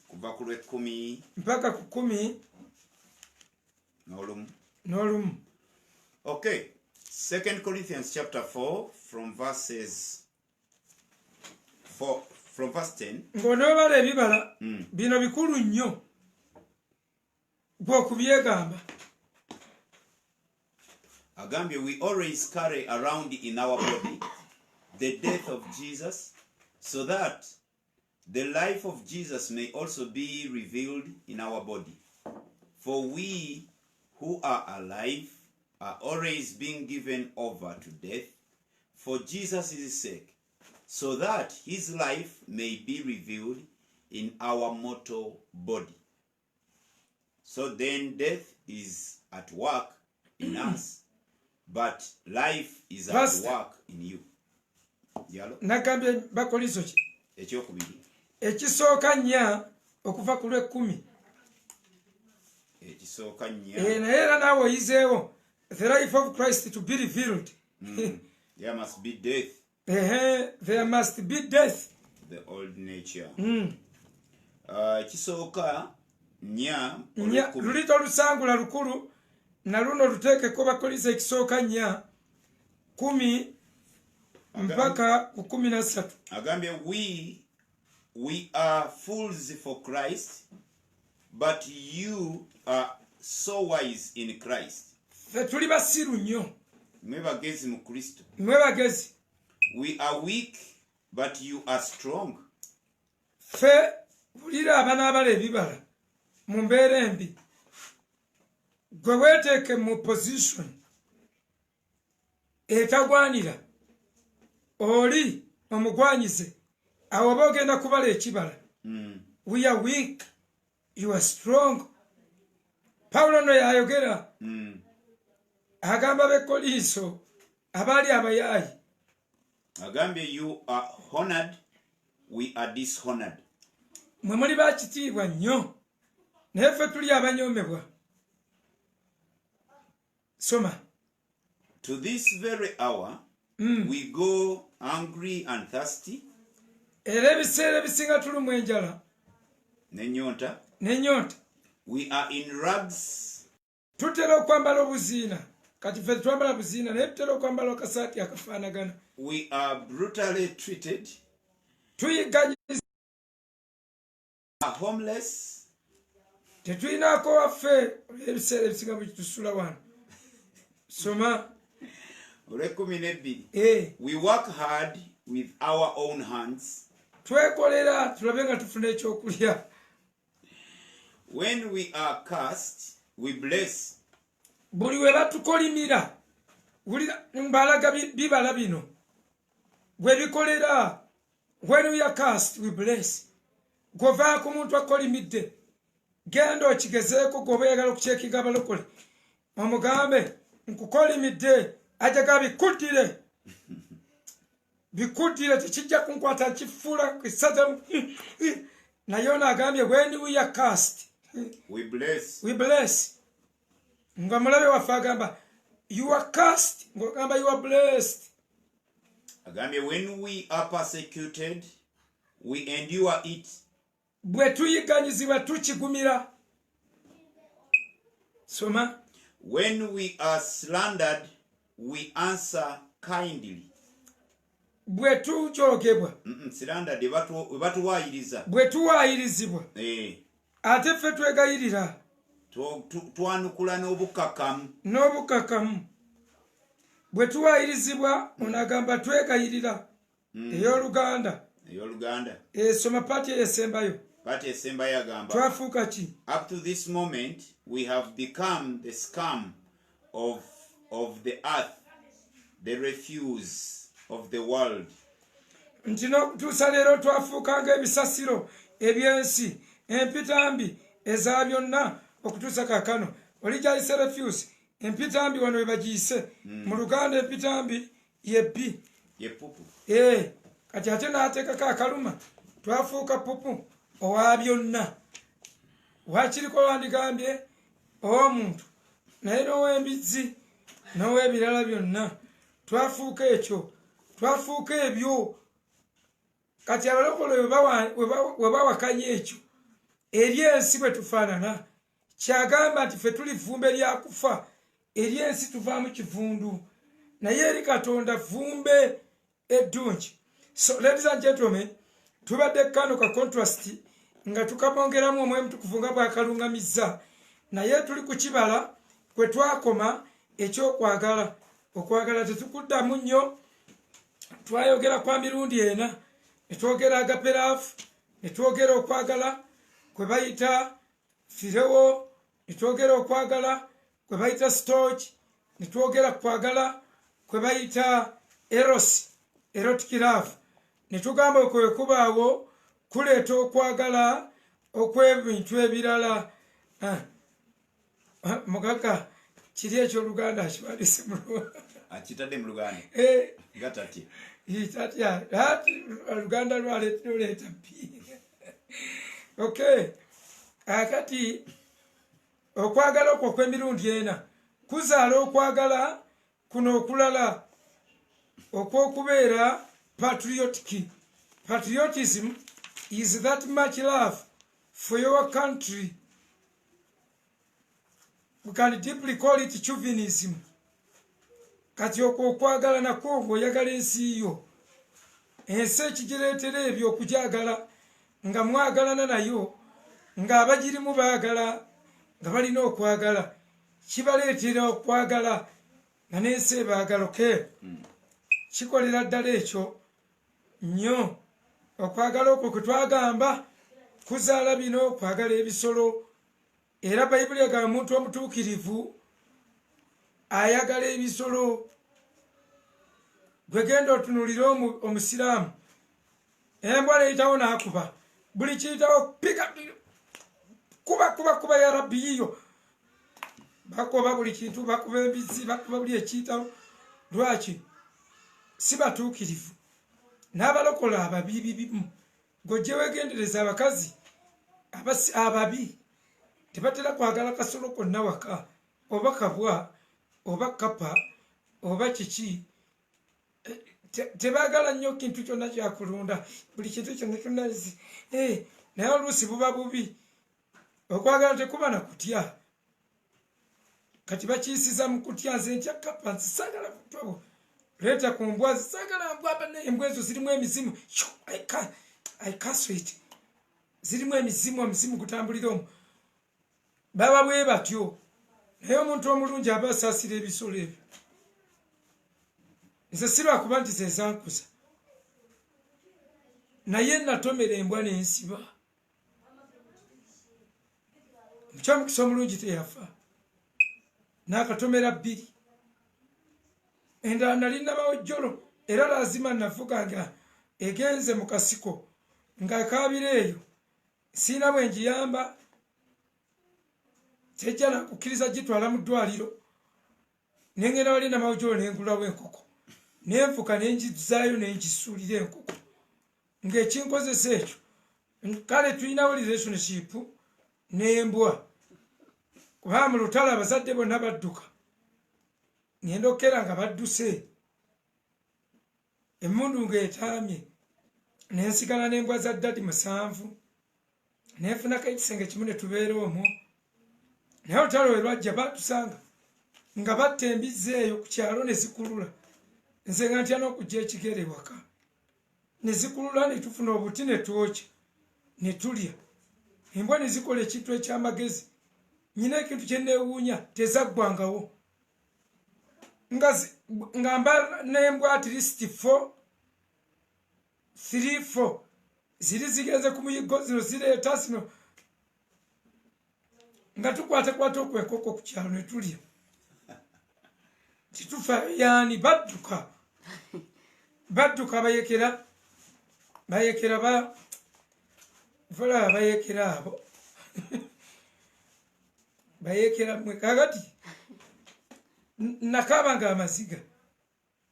kuva ku lw'ekkumi mpaka ku 11. Okay, 2 Corinthians chapter 4 from verse 10. Ng'onoobala ebibala bino bikulu nnyo gw'okubyegamba. Agambye, we always carry around in our body the death of Jesus, so that the life of Jesus may also be revealed in our body. For we who are alive are always being given over to death for Jesus' sake, so that his life may be revealed in our mortal body. So then death is at work in us, but life is at work in you. Nagambye Bakolinso ki ekyokubiri ekisooka 4 okuva ku lw'ekkumi. Ekisooka 4 naye era naawe oyizeewo the life of Christ to be revealed. There must be death. There must be death. The old nature. Ekisooka 4 lulito lusangula lukulu na luno luteekeko Bakolinso ekisooka 4 10 mpaka ku 13. Agambye, we are fools for Christ, but you are so wise in Christ. Fe tuli basiru nnyo. Mwe bagezi mu Kristo. Mwe bagezi. We are weak, but you are strong. Fe bulira abana abala ebibala mu mbeera embi gwe weeteeke mu position etagwanira oli omugwanyize awo oba ogenda kubala ekibala. We are weak, you are strong. Pawulo no yayogera agamba b'Ekkolinso abaali abayaayi agambye you are honored, we are dishonored. mwe muli bakitiibwa nnyo naye ffe tuli abanyoomebwa. Soma. To this very hour we go hungry and thirsty. Era ebiseera ebisinga tulumu enjala n'ennyonta. We are in rags. Tutera okwambala obuziina kati ffe twambala buziina naye tutera okwambala akasaati akafaanagana. We are brutally treated. Tuyiganyiza. Are homeless. Tetulinaako waffe ebiseera ebisinga bwe tusula wano. Soma. Olw'ekkumi n'ebbiri. We work hard with our own hands. Twekolera tulabe nga tufuna ekyokulya. When we are cursed, we bless. Buli we batukolimira mbalaga bibala bino gwe bikolera. When we are cursed, we bless. Govaako omuntu akolimidde genda okigezeeko goba oyagala okuceekinga abalokole omugambe nkukolimidde ajaga bikuddire tekijja kunkwata kifuula kisaza naye ono agambye when we are cursed we bless. Nga mulabe waffe agamba you are cursed ng'ogamba you are blessed. Agambye when we are persecuted we endure it. Bwe tuyiganyizibwa tukigumira. Soma. When we are slandered we answer kindly. Bwe tujoogebwa. Slandered batuwaayiriza. Bwe tuwaayirizibwa. Ate ffe twegayirira. Twanukula n'obukakamu. Bwe tuwaayirizibwa onagamba twegayirira. Ey'Oluganda. Soma paati eyesembayo. agamba. Twafuuka ki? Up to this moment we have become the scum of the earth, the refuse of the world. Nti n'okutuusa leero twafuuka ng'ebisasiro eby'ensi empitambi eza byonna okutuusa kaakano. Oli gyayise refuse empitambi wano we bagiyise mu Luganda empitambi ye pupu. Kati ate n'ateekako akaluma twafuuka pupu owa byonna. Wakiriko wandigambye ow'omuntu naye n'ow'embizzi n'ow'ebirala byonna twafuuka ekyo twafuuka ebyo. Kati abalokole we bawakanya ekyo eri ensi bwe tufaanana kyagamba nti ffe tuli vvumbe lya kufa eri ensi tuvaamu kivundu naye eri Katonda vvumbe eddungi. So ladies and gentlemen, tubadde kano ka contrast nga tukabongeramu omwoyo mutukuvu nga bwakalungamizza naye tuli ku kibala kwe twakoma ekyokwagala. Okwagala tetukuddamu nnyo. Twayogera kwa mirundi ena ne twogera agaperafu ne twogera okwagala kwe bayita firewo ne twogera okwagala kwe bayita storge ne twogera kwagala kwe bayita erotic love. Ne tugamba okwe kubaawo kuleeta okwagala okw'ebintu ebirala. Mugaka kiri eky'Oluganda akiwandiise akitadde mu Luganda. Gatatya. Tatya. Oluganda lwaleeta pi. Okay. Akati okwagala okwo kw'emirundi ena kuzaala okwagala kuno okulala okw'okubeera patriotic. Patriotism is that much love for your country. We can deeply call it chauvinism. Kati okwagala nakwo ng'oyagala ensi yo. Ensi ekigireetera ebyo okujagala nga mwagalana nayo ng'abagirimu baagala nga balina okwagala kibaleetera okwagala nga n'ensi ebaagala. Okay. kikolera ddala ekyo nnyo okwagala okwo kwe twagamba kuzaala bino okwagala ebisolo era bayibuli egamba omuntu omutuukirivu ayagala ebisolo gwe genda otunulira omusiraamu embwa neyitawo nakuba buli kiyitawo pika kuba ya rabbi yiyo bakoba buli kintu bakuba embizi bakuba buli ekiyitawo lwaki si batuukirivu n'abalokola ababibibimu gojje wegendereza abakazi ababi tebatera kwagala kasolo konna waka oba kabwa oba kapa oba kiki tebagala nnyo kintu kyonna kyakulunda buli kintu kyonna kyonna naye oluusi buba bubi okwagala tekuba na kutya kati bakiyisiza mu kutya nze ntya kapa nzisagala kutwabo leeta ku mbwa zisagala embwa ezo zirimu emizimu ikaswit zirimu emizimu gutambulira omwo baba bwe batyo naye omuntu omulungi aba asaasira ebisolo ebyo nze sirwakuba nti zezankuza naye natomera embwa nensiba mukyomukisa omulungi teyafa nakatomera 2 endala nali nabawojjolo era lazima navuga nga egenze mu kasiko ng'akaabira eyo siina bwe ngiyamba tejja nakukkiriza gitwala mu ddwaliro nengenda wali namawojjolo nengulawo enkoko nenfuka nengizaayo nengisuulira enkoko ng'ekinkozesa ekyo kale tulinawo relationship n'embwa kuba mu lutalo abazadde bonna badduka ngenda okera nga badduse emmundu ng'etaamye nensigala n'embwa za ddadi 7 nenfunako ekisenge kimu ne tubeera omwo naye olutalo we lwajja batusanga nga batta embizzi eyo ku kyalo ne zikulula nze nga ntya n'okujja ekigere waka ne zikulula ne tufuna obuti ne twokya ne tulya embwa ne zikola ekintu eky'amagezi nyina ekintu kye neewuunya tezaggwangawo nga mba n'embwa at least 3-4 ziri zigenze ku muyiggo zino zireeta zino nga tukwatekwata okwenkoko ku kyalo ne tulya titufa yaani badduka bayekera abo bayekera mwe kakati nakaba nga amaziga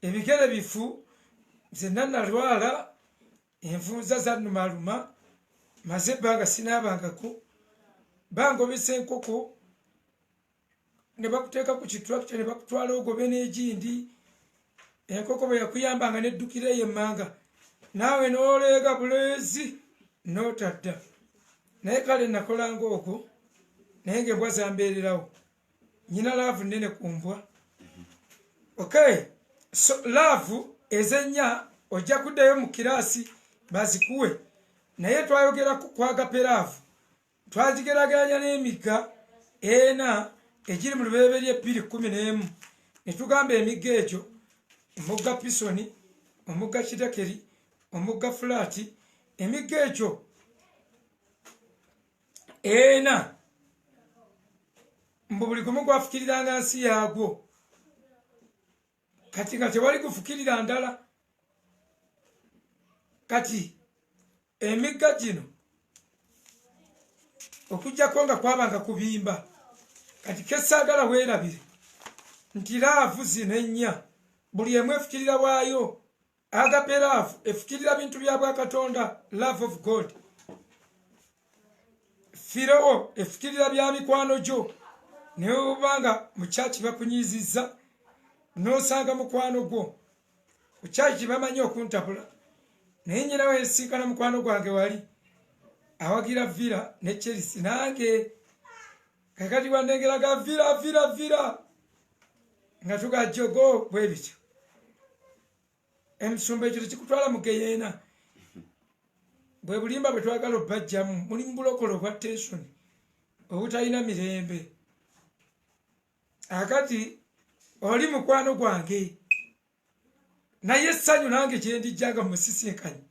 ebigere bifu zenna nalwala envunza zannumaluma maze ebbanga sinaabangako bangobesa enkoko ne bakuteeka ku kitulakita ne bakutwala ogobe n'egindi enkoko bwe yakuyambanga neddukira eyo emmanga naawe n'oleega buleezi n'otadda naye kale nakolanga okwo naye ng'embwa zambeererawo nyina laavu nnene ku mbwa okay so laavu ezennya ojja kuddayo mu kiraasi bazikuwe naye twayogera ku agapelaavu twagigeraganya n'emigga 4 egiri mu lubereberye 2:11 ne tugamba emigga egyo omugga pisoni omugga kitekeri omugga fulaati emigga egyo 4 mbu buli gumu gwafukiriranga nsi yaagwo kati nga tewali gufukirira ndala kati emigga gino okujjako nga kwabanga kubimba kati kesaagala weerabire nti laavu zino 4 buli emu efukirira bwayo agape laavu efukirira bintu bya bwakatonda love of God firewo efukirira bya mikwano gyo naye obanga mu kyaki bakunyizizza n'osanga mukwano gwo ku kyaki bamanyi okuntabula naye nyinawo ensinkana mukwano gwange wali awagira vira ne Chelsea nange kakati wandengeraga vira nga tugajogo bwe bityo emisumba ekyo tekikutwala mu geyeena bwe bulimba bwe twagala obbajjamu mulimu bulokolo obwa tensioni obutalina mirembe akati oli mukwano gwange naye essanyu nange gye ndijjanga musisinkanye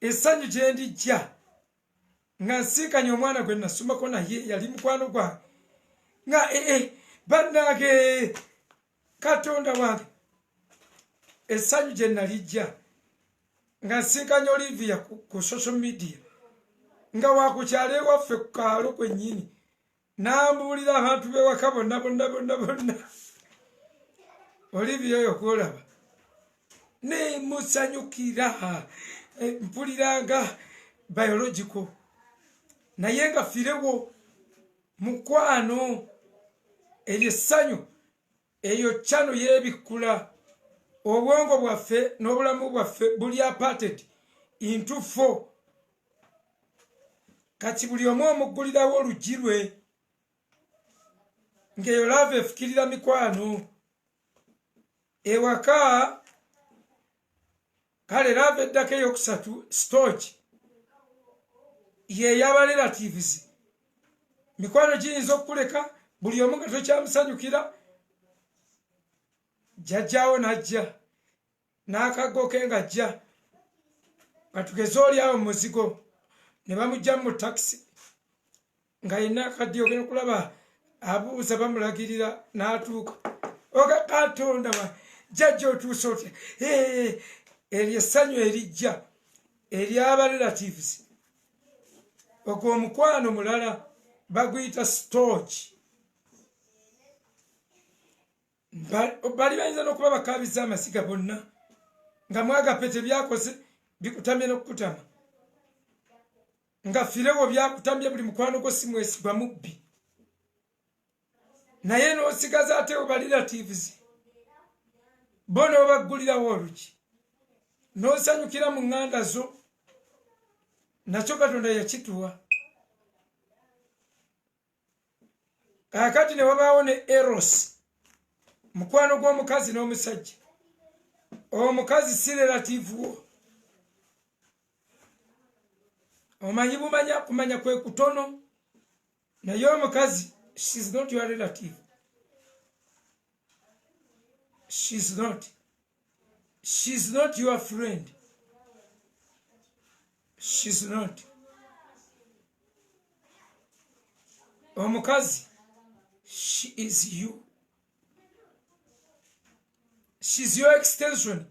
essanyu gye ndijja nga nsinkanye omwana gwe nasomako naye yali mukwano gwange nga bannange Katonda wange essanyu gye nalijja nga nsinkanye Olivia ku social media nga wakukyalo ewaffe ku kaalo kwennyini n'ambuulira abantu bewaka bonna Olivia oyo kwolaba nemusanyukira mpuliranga biological naye nga firewo mukwano eryo essanyu eyo kyano yebikkula obwongo bwaffe n'obulamu bwaffe buli aparted into 4 kati buli omu omuggulirawo oluggi lwe ng'eyo lava efukirira mikwano ewaka kale lava eddako eyokusatu stoki yeyaba relatives mikwano giyinza okukuleka buli omu nga tokyamusanyukira jjajjaawo najja n'akago ke ng'ajja katugeze oli awo muzigo ne bamugjamu mu takisi nga yenna akaddiyo gena okulaba abuuza bamulagirira n'atuuka oga Katonda wa jjajja otuuse otya eryo essanyu erijja eryaba relatives ogwo omukwano mulala baguyita stoki bali bayinza n'okuba bakaabiza amasiga bonna nga mwagapete byakoze bikutamye n'okukutama nga firewo byakutamye buli mukwano gwo si mwesigwa mubbi naye n'osigaza ate oba relatives bo n'obaggulirawo oluki n'osanyukira mu ŋŋanda zo nakyo Katonda yakituwa kakati ne wabaawo ne eros mukwano gw'omukazi n'omusajja omukazi si relative wo omanyi bumanya kumanya kwe kutono naye omukazi she's not your relative she's not your friend she's not omukazi she is you she's your extension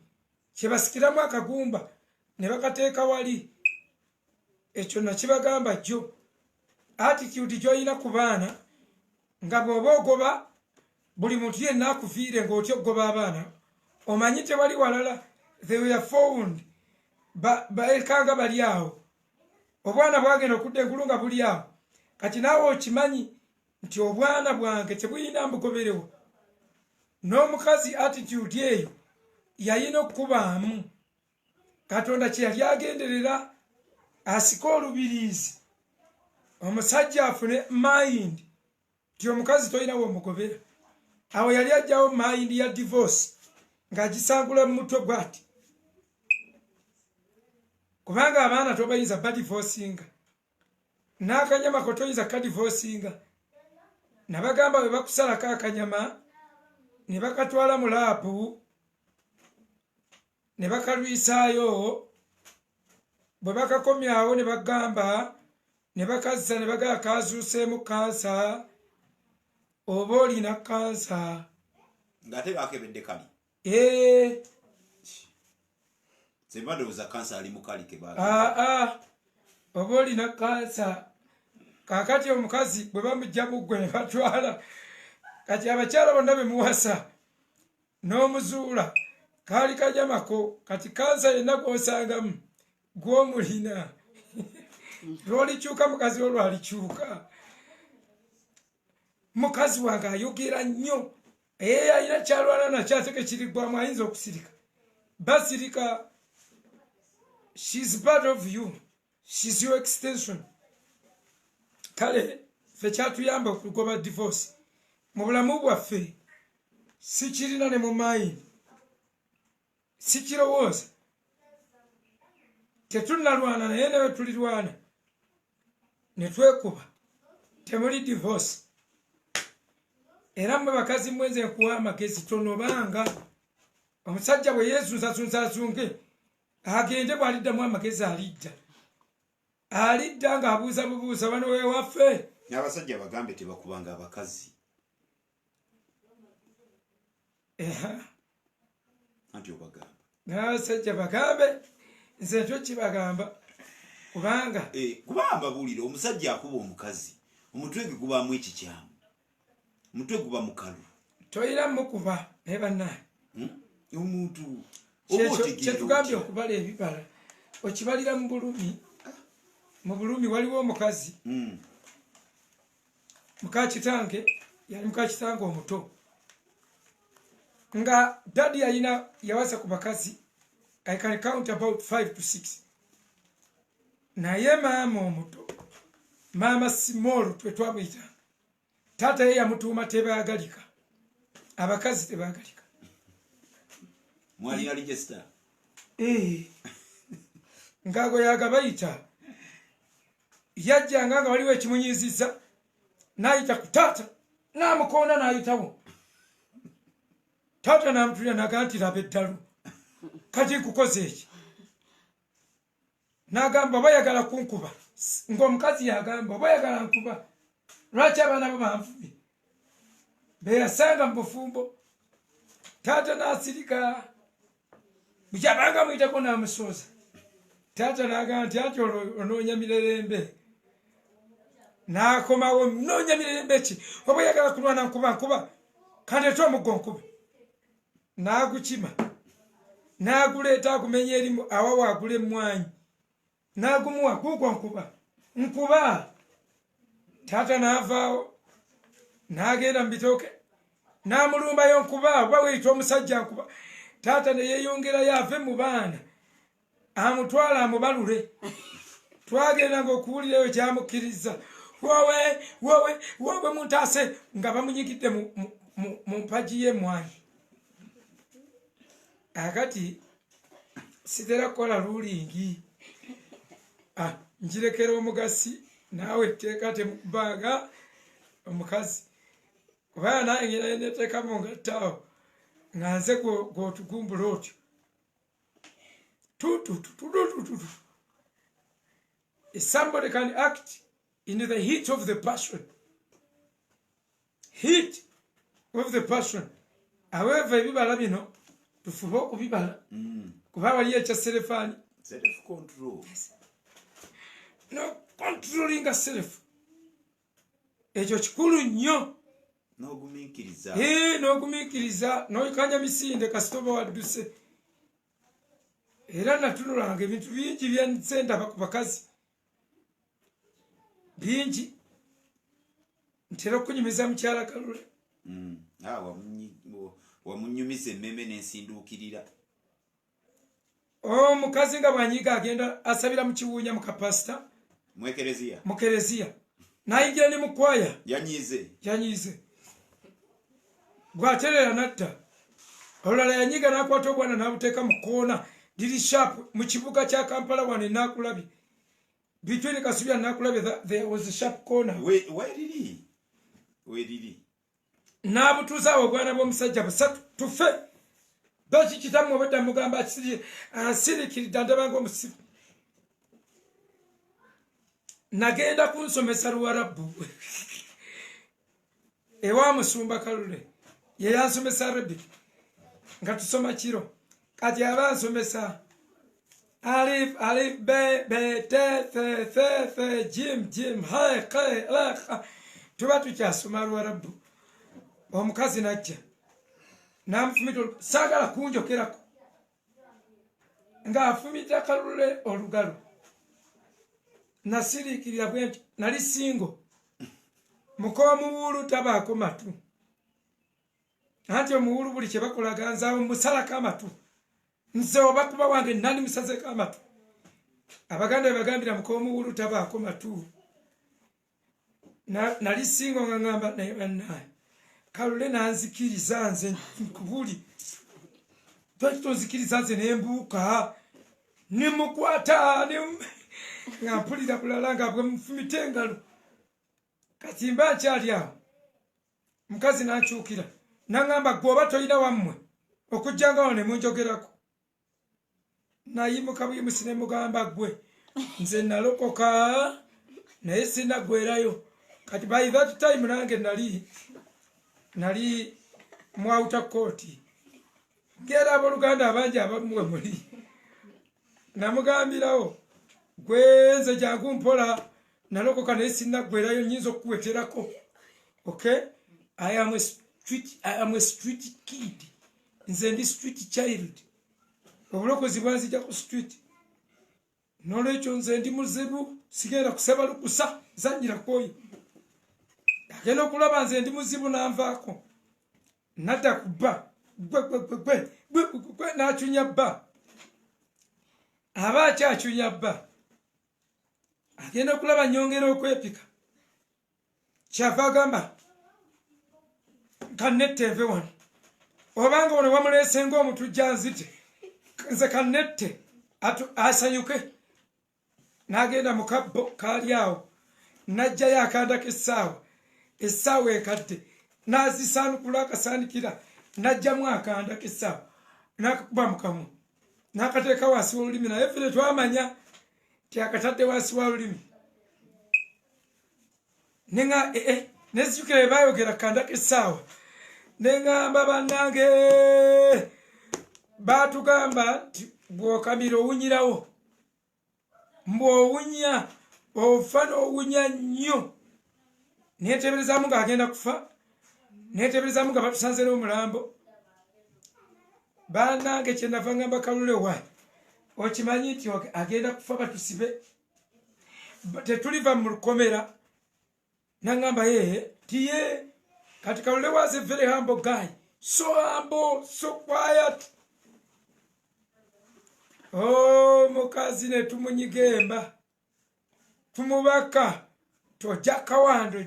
kyebasikiramu akagumba ne bakateeka wali ekyo nakibagamba jjo attitude gy'olina ku baana nga bw'oba ogoba buli muntu yenna akuviire ng'otya okugoba abaana omanyi tewali walala they were found baekanga bali awo obwana bwagenda okudda enkulu nga buli awo kati naawe okimanyi nti obwana bwange tebuyina mbugoberewo n'omukazi attitude eyo yayina okukubaamu Katonda kye yali agenderera asika olubiriizi omusajja afune mind ti omukazi tolina womugobera awo yali ajjawo mind ya divorce ng'agisangula mu mutwe bw'ati kubanga abaana tobayinza badivorcinga n'akanyama ko toyinza kadivorcinga nabagamba bwe bakusalako akanyama ne bakatwala mu laabu ne bakalwisaayo bwe bakakomyawo ne bagamba ne bakazza ne bagala kazuuseemu kansa oba olina kansa ng'ate bakebedde kali zebadowooza kansa ali mukali oba olina kansa kakati omukazi bwe bamugja muggwe ne batwala kati abakyala bonna bemuwasa n'omuzuula kaali kanyamako kati kansa yenna gwosangamu gw'omulina lwolikyuka mukazi olwo alikyuka mukazi wange ayogera nnyo alina kyalwana nakyo ate kekiriggwamu ayinza okusirika basirika she's part of you she's your extension kale ffe kyatuyamba okugoba divorce mu bulamu bwaffe sikirina ne mu mayini sikirowooza tetunalwana naye newe tulirwana ne twekuba temuli divorce era mmwe bakazi mwenze nkuwa amagezi tonobanga omusajja bwe yesunsasunsa asunge agende bw'aliddamu amagezi alidda ng'abuuza bubuuza bano wewaffe n'abasajja bagambe tebakubanga abakazi anti obagamba n'abasajja bagambe nze ntyo kibagamba kubanga mbabuulire omusajja akuba omukazi omutwe gwe gubaamu ekikyamu omutwe guba mukalu toyira mukuba naye bannaye omuntu kyetugambye okubala ebibala okibalira mu bulumi waliwo omukazi mukakitange yali mukakitange omuto nga dadi yawasa ku bakazi I can count about 5 to 6 naye maama omuto maama simolo twetwamuyita taata ye yamutuuma tebagalika abakazi tebagalika mwali register ngago yagabayita yajjanga nga waliwo ekimunyiziza n'ayita ku taata n'amukoona n'ayitawo taata n'amutulira naga nti laba eddalu kati nkukoze eki n'agamba oba yagala kunkuba ng'omukazi yagamba oba yagala nkuba lwaki abaana bo banvubye beyasanga mu bufumbo taata n'asirika bukyabanga muyitako n'amusooza taata n'agamba nti ati onoonya mirerembe n'akomawo noonya mirerembe ki oba yagala kulwana nkuba kandeete omuggo nkube n'agukima n'aguleeta agumenya erimu awawa agula emmwanyi n'agumuwa guugwo nkuba taata n'avaawo n'agenda mu bitooke n'amulumbayo nkuba oba weyita omusajja nkuba taata ne yeeyongerayo ave mu baana amutwala amubalule twagenda ng'okuwulirayo kyamukkiriza wowe muntaase nga bamunyigidde mu mpagi y'emmwanyi akati sitera kukola lulingi njirekera omugasi naawe etteeka temukubanga omukazi kubanga naye ngenda neteekamu ngattaawo nga nze gwotugumbula otyo somebody can act in the heat of the passion however ebibala bino tufube okubibala kuba waliyo ekya selefani self control no controlling a self ekyo kikulu nnyo n'ogumiikiriza n'oyikanja misinde kasitoba wadduse era natunulanga ebintu bingi byenze ndaba ku bakazi bingi ntera okunyumiza mukyala Kalule wamunyumiza emmeme n'ensinduukirira omukazi nga bwanyiga agenda asabira mu kiwuunya mu kapasita mu kereziya n'ayingira ne mu kwaya yanyiize bw'aterera natta olulala yanyiga n'akwata obwana n'abuteeka mu koona liri sharp mu kibuga kya Kampala wano enakulabye between Kasubya nakulabye there was a sharp corner weriri n'abutuuza awo obwana bw'omusajja busatu tufe baki kitamu obedda mugamba asirikiridde ndabanga omusiru nagenda kunsomesa Luwarabu ewa Musumba Kalule ye yansomesa Arabic nga tusoma kiro kati abansomesa alif be te the jim ha qa tuba tukyasoma Luwarabu omukazi najja n'amufumita saagala kunjokerako ng'afumita Kalule olugalo nasiriikirira bwe nti nali singo mukoomuwuulu tabaako matu anti omuwuulu buli kye bakulaga nzaawo musalako amatu nze obakuba wange nani musazeko amatu abaganda bebagambira mukoomuwuulu tabaako matu nali singo nga ngamba naye bannaye Kalule nanzikiriza nze nkubuli tonzikiriza nze nembuuka nemukwata nga mpulira kulala nga bwe mufumita engalo kati mba nkyali awo mukazi nankyukira naŋŋamba gwe oba tolina wammwe okujjangawo ne munjogerako nayimuka bwimusi ne mugamba gwe nze nalokoka naye sinnaggwerayo kati by that time nange nali mu outer court ngera abooluganda abangi abamuwe muli namugambirawo gwe nze jangu mpola nalokoka naye sinnaggwerayo nyinza okukuweterako okay I am a street kid nze ndi street child obulokozi bwanzija ku street nolwekyo nze ndi muzibu sigenda kusaba lukusa zanyira kwoyo agenda okulaba nze ndi muzibu nanvaako nadda ku bba gwe nacunya bba aba akyacunya bba agenda okulaba nyongera okwepika kyava agamba kannette nve wano obanga ono wamulese ng'omutujja nzite nze kannette asanyuke n'agenda mu kabbo kaali awo n'ajjayo akanda k'essaawa enkadde n'azisaanukula akasaanikira n'ajjamu akanda k'essaawa n'akakuba mu kamwa n'akateeka wansi w'olulimi naye ffe tetwamanya ti akatadde wansi w'olulimi nenga nezijukira bye baayogera kanda k'essaawa neŋŋamba bannange baatugamba nti bw'okamira owunyirawo mbw'owunya ofa n'owunya nnyo neeteberezaamu ng'agenda kufa neeteberezaamu nga batusanze n'omulambo bannange kyenava ŋŋamba kalule wa okimanyi nti agenda kufa batusibe tetuliva mu lukomera naŋŋamba yeye tiye kati kalule was a very humble guy so humble so quiet mukazi ne tumunyigemba tumubaka tojja kawando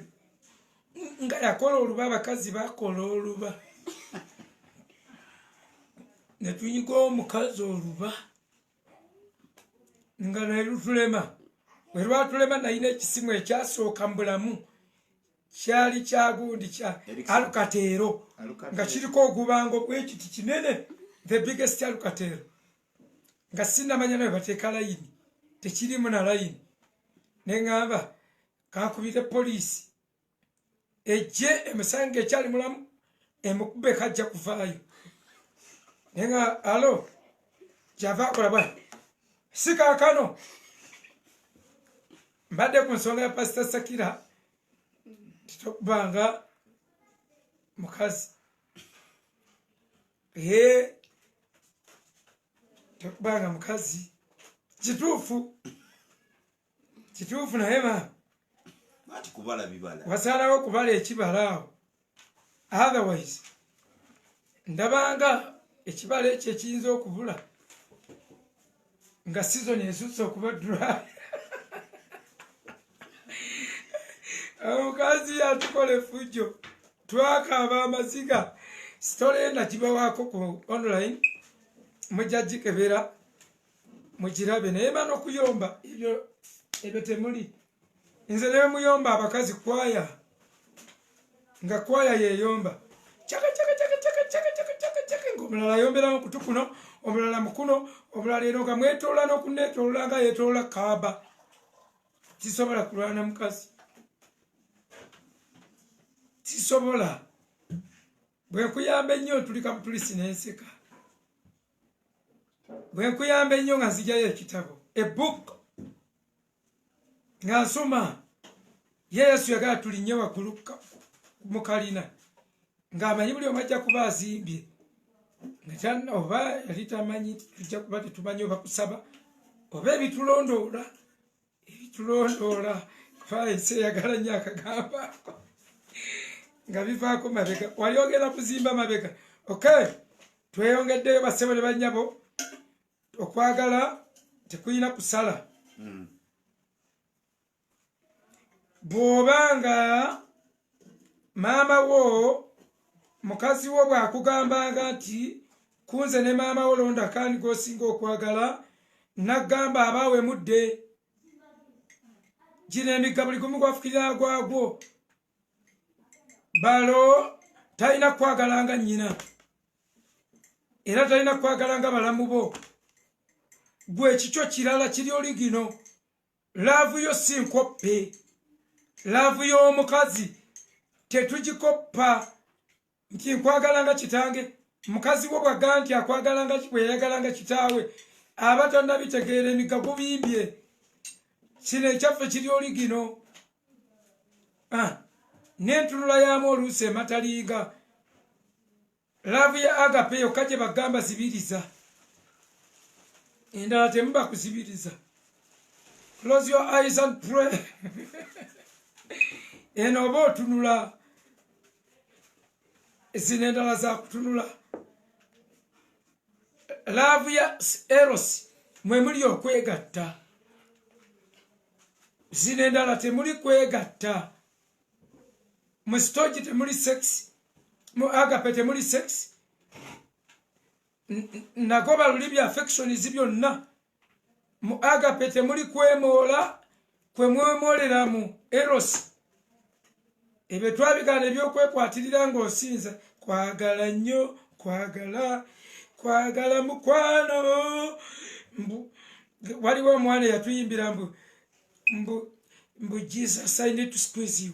nga yakola oluba abakazi bakola oluba ne tunyiga omukazi oluba nga nelutulema bwe lwatulema nalina ekisimu ekyasooka mu bulamu kyali kyagundi kya alukateero nga kiriko ogubango bwekiti kinene the biggest alukateero nga sinnamanya nawe bateeka layini tekirimu na layini neŋŋamba kankubire poliisi ejje emusanga ekyali mulamu emukube kajja kuvaayo nenga alo kyava akola bwa si kaakano mbadde ku nsonga ya pasita Sakira titokubanga mukazi tokubanga mukazi kituufu naye ati kubala bibala wasalawo kubala ekibala awo otherwise ndabanga ekibala ekyo ekiyinza okubula nga season esusse okuba dry omukazi yatukola efujjo twakaaba amaziga sitole nagibawaako ku online mujja gikebera mugirabe naye mana okuyomba ebyo temuli nze ne muyomba abakazi kwaya nga kwaya yeyomba ngaomulala ayombera mu kutu kuno omulala mukuno omulala eno nga mwetoola n'okunetoola nga yetoola kaaba tisobola kulwana mukazi tisobola bwenkuyamba ennyo tulikamu tulisi n'enseka bwenkuyamba ennyo nga nzijayo ekitabo ebook nga nsoma yesu yagala tulinye waggulu mu kalina ng'amanyi buli omu ajja kuba azimbye oba yali tamanyi tujja kuba tetumanyi oba kusaba oba ebitulondoola kuba ensi eyagala nnyo akagambaako nga bivaako mabega wali ogenda kuzimba mabega okay tweyongeddeyo basebo ne bannyabo okwagala tekuyina kusala bw'obanga maama wo mukazi wo bw'akugambanga nti kunze ne maama wo londa kandi gosinga okwagala nagamba abaawe mudde gino emigga buli gumu gwafukirira gwagwo balo talina kwagala nga nnyina era talina kwagala nga balamu bo gwe ekikyo kirala kiri oligino laavu yo si nkoppe laavu y'omukazi tetugikoppa nti nkwagala nga kitange mukazi wo bwaga nti akwagala nga bweyayagala nga kitaawe aba tannabitegeera emiga gubimbye kino ekyaffe kiri oligino n'entunula yamu oluusi emataliga laavu ya agape yokka gye bagamba zibiriza endala temuba kuzibiriza. Close your eyes and pray. Eno oba otunula zino endala za kutunula laavu ya erosi mwe muli okwegatta zino endala temuli kwegatta mu sitogi temuli sex mu agape temuli sex nagoba luli bya affections byonna mu agape temuli kwemoola kwe mwemolera mu erosi ebyo twabigana ebyokwekwatira ng'osinza kwagala nnyo kwagala mukwano waliwo omwana yatuyimbira mbu Jesus I need to squeeze you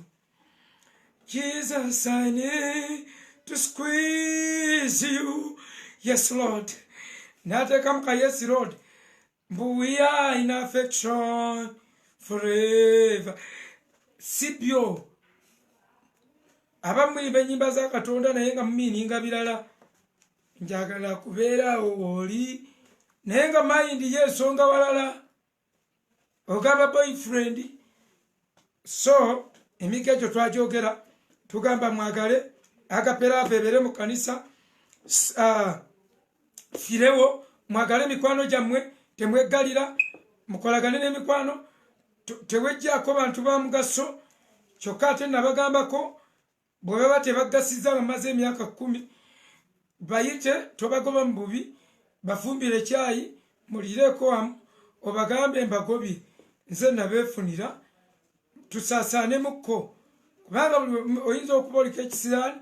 Jesus I need to squeeze you yes Lord nateekamuka yes Lord mbu we are in affection forever sibyo abamuyimba ennyimba za Katonda naye nga mumiininga birala njagala kubeerawo wooli naye nga mayindi yeesonga walala ogamba boyfriend so emika egyo twagyogera tugamba mwagale agaperaavu ebeere mu kanisa firewo mwagale mikwano gyammwe temweggalira mukolagane n'emikwano tewejjaako bantu ba mugaso kyokka ate nabagambako bwe baba tebagasiza bamaze emyaka 10 bayite tobagoba mu bubi bafumbire ekyayi mulireeko wamu obagambe mbagobye nze nabeefunira tusaasaanemukko kubanga oyinza okuba oliko ekisiraani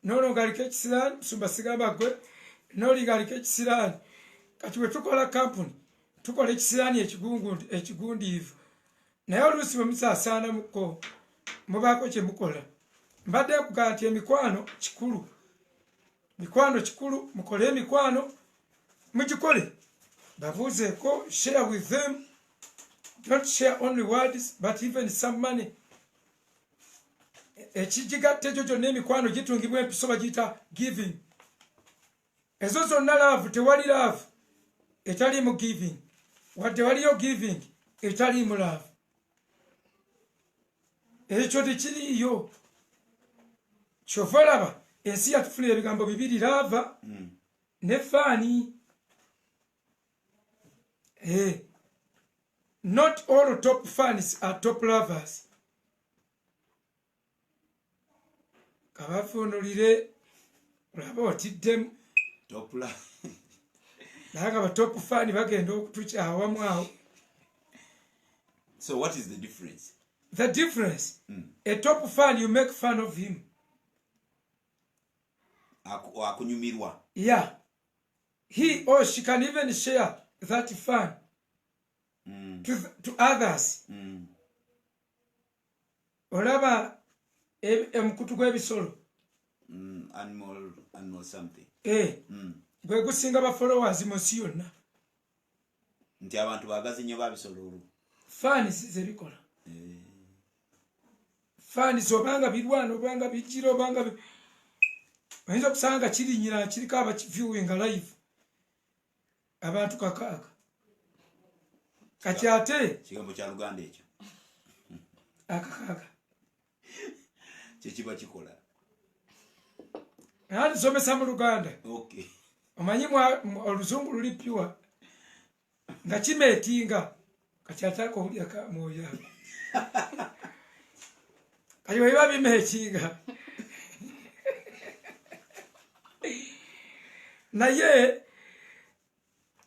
noono ngaaliko ekisiraani musumba sigamba gwe nooli ngaaliko ekisiraani kati bwe tukola kampuni tukola ekisiraani ekigundiivu naye oluusi bwe musaasaanamukko mubaako kye mukola mbadde kugaa nti emikwano kikulu mukole emikwano mugikole babuuzeeko share with them don't share only words but even some money ekigigatte gyo gyonna emikwano gitungibwa empiso bagiyita giving ezo zonna laavu tewali laavu etali mu giving wadde waliyo giving etali mu laavu ekyo tekiriiyo kyova olaba ensi yatufunira ebigambo bibiri laava ne faani not all top fans are top lovers kabafunulire olaba otiddemu naye nga batop fan bagenda okutukyawamu awo. So what is the difference? The difference, a top fan, you make fun of him. Akunyumirwa. Yeah. He or she can even share that fun to others. Olaba emukutu gw'ebisolo. Animal something. Gwe gusinga ba followers mu nsi yonna. Nti abantu bagazi nnyo babisolo. Fans zebikola. Fans obanga birwana obanga bijiro obanga oyinza okusanga kirinyira kiriko abakiviewing live abantu kakaaga kati ate kigambo kya Luganda ekyo akakaaga kyekiba kikola nani somesa mu Luganda. Okay. Omanyi oluzungu luli pure nga kimeetinga kati atako hulya ka moya kati weba bimeetinga naye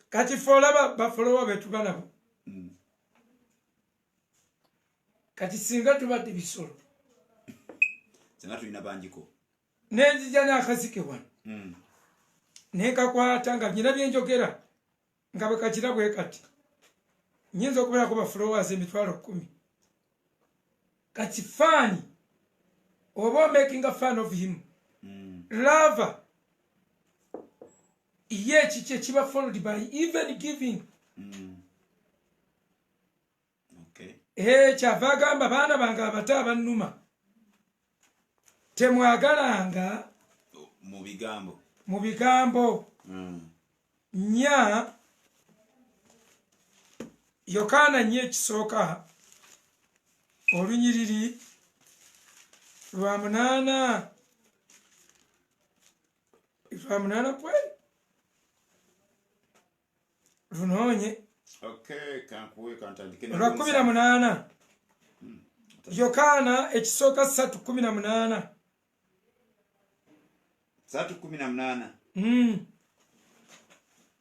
kati folaba bafolowa betu banabo kati singa tubadde bisolo singa tulina banjiko nenjija n'akazike wano nekakwata nga nyina byenjogera nga bwekakira bwe kati nyinza okubeerako ba followers 10,000 kati fani oba making a fan of him lava ye chiche chiba followed by even giving kyava agamba baana bange abato abannuma temwagalanga mu bigambo nya Yokaana nnyo ekisooka olunyiriri lwa 8 kweli lunoonye lwa 18 Yokaana ekisooka 3:18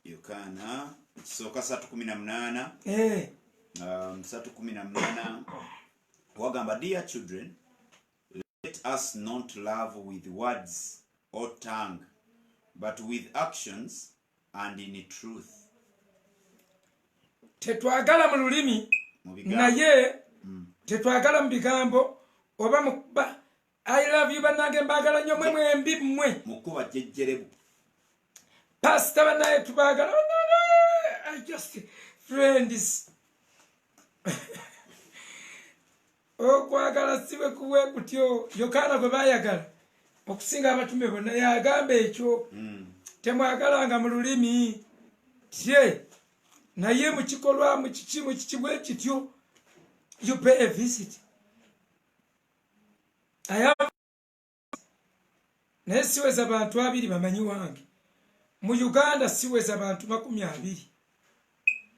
Yokaana ekisooka 3:18 3:18 wagamba, dear children, let us not love with words or tongue, but with actions and in truth. Tetwagala mu lulimi naye tetwagala mu bigambo oba mukuba I love you banange mbagala nnyo mwe mwembi mmwe mukuba jjejjerebu pastor banaye tubagala I just friends okwagala sibe kuwe kutyo Yokaana gwe bayagala okusinga abatume bonna yagamba ekyo temwagalanga mu lulimi tye naye mu kikolwa mu kikibwe kityo you pay a visit. Naye siweza bantu 2 bamanyi wange mu Uganda, siweza bantu 20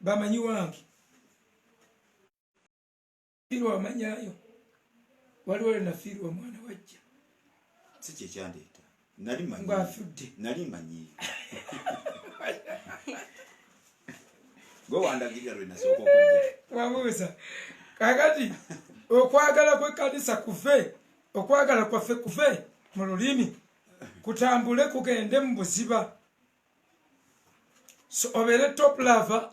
bamanyi wange firwa amanyayo waliwo na firwa mwana wajja sikye kyandeeta nali manyi ngafudde nali manyi go wandagirira lwe nasooka okujja wabuuza kakati okwagala kw'ekkanisa kuve okwagala kwaffe kuve mu lulimi kutambule kugende mu buziba so obeere top lover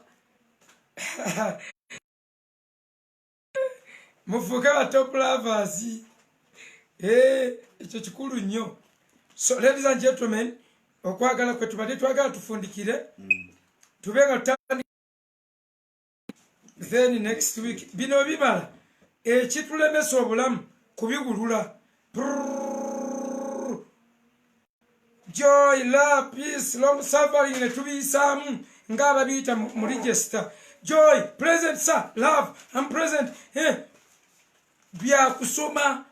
mufuuke ba top lovers ekyo kikulu nnyo. So ladies and gentlemen, okwagala kwe tubadde twagala tufundikire tubenga tutandika then next week bino bibala ekitulemesa obulamu kubigulula joy, love, peace, long suffering ne tubiyisaamu ng'ababiyita mu register. Joy, present sir, love, I'm present. Byakusoma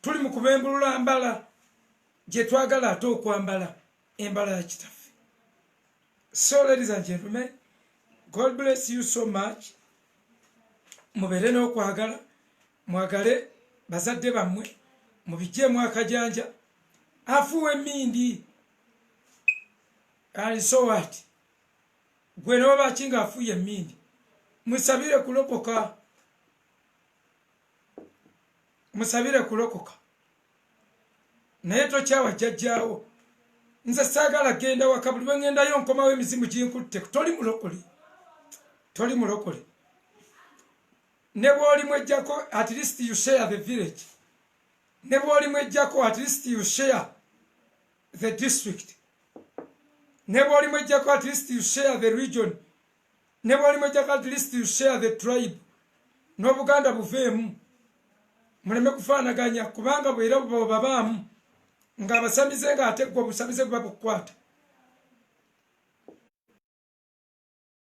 tuli mu kubembulula mbala gye twagala ate okwambala embala ya kitaffe. So ladies and gentlemen, God bless you so much. Mubeere n'okwagala, mwagale bazadde bammwe, mubijjeemu akajanja, afuwe emmindi. And so what? Gwe n'oba bakinga afuye emmindi, musabire kulokoka. Musabire kulokoka. Naye tokyawa jjajjaawo. Nze saagala genda waka buli lwe ngendayo nkomawo emizimu ginkutte. Toli mulokole. Toli mulokole. Ne bw'oli mwejjako, at least you share the village. Ne bw'oli mwejjako, at least you share the district. Ne bw'oli mwejjako, at least you share the region. Ne bw'oli mwejjako, at least you share the tribe. N'Obuganda buveemu. Muleme kufaanaganya kubanga bwera babaamu ng'abasamize ng'ate gwe obusamize buba bukwata.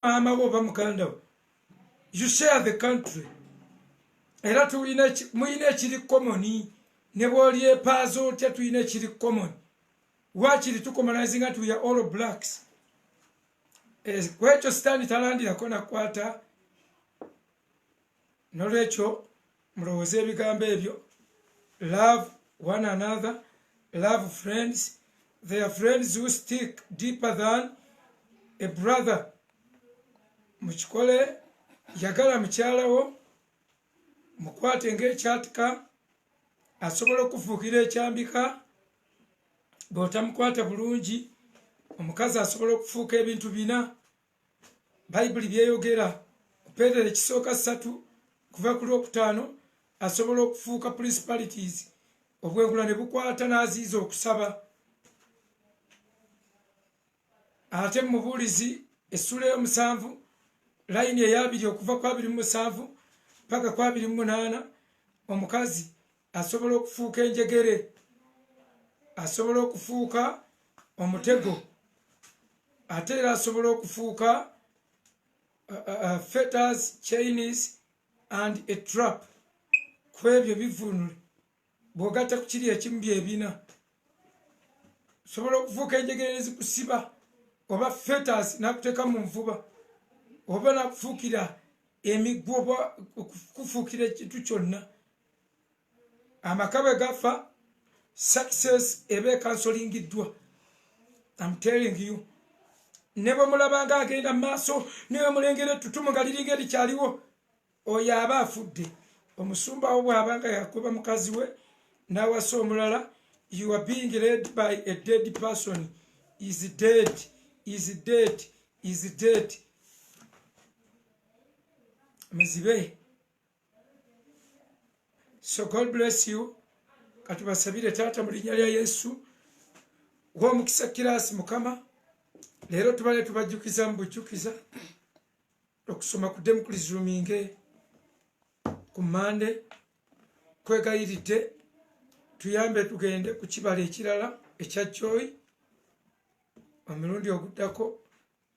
Maama wo oba muganda wo. You share the country. Era muyina ekiri common. Ne bw'oli epaaza otya tuyina ekiri common. Waakiri tucommonizing that we are all blacks. Kwekyo sitaani talandirako nakwata. Nolwekyo mulowooze ebigambo ebyo. Love one another. Love friends. They are friends who stick deeper than a brother. Mukikole yagala mukyala wo. Mukwate ng'ekyatika. Asobola okufuukira ekyambika. Bw'otamukwata bulungi omukazi asobola okufuuka ebintu bina bayibuli byeyogera Peetero ekisooka 3 kuva ku Lwokutaano asobola okufuuka principalities obwengula ne bukwata n'aziiza okusaba. Ate mu Mubuulizi essula ey'omusanvu layini ey'abiri okuva ku 27 paka ku 28 omukazi asobola okufuuka enjegere, asobola okufuuka omutego, ate era asobola okufuuka fetters, chains and a trap. Kwebyo bivunule bw'ogatta ku kiri ekimu byebina. Sobola okufuuka enjegere ezikusiba oba fetters nakuteeka mu nvuba oba nakufuukira emiggo oba kufuukira ekintu kyonna. Amaka bwe gafa success ebe kansolingiddwa. I'm telling you. Ne bwe mulabanga agenda mu maaso ne bwe mulengera ettutumu nga liringa erikyaliwo oyo aba afudde. Omusumba wo bw'abanga yakuba mukazi we n'awasa omulala, you are being led by a dead person. Is dead, is dead, is dead. Muzibe. So God bless you. Katubasabire taata mu linnya lya Yesu. W'omukisa kirasi Mukama. Leero tubale tubajjukiza mu bujjukiza okusoma ku Democracy Rooming ku Mande. Kwegayiridde tuyambe tugende ku kibala ekirala ekya Joy omirundi oguddako,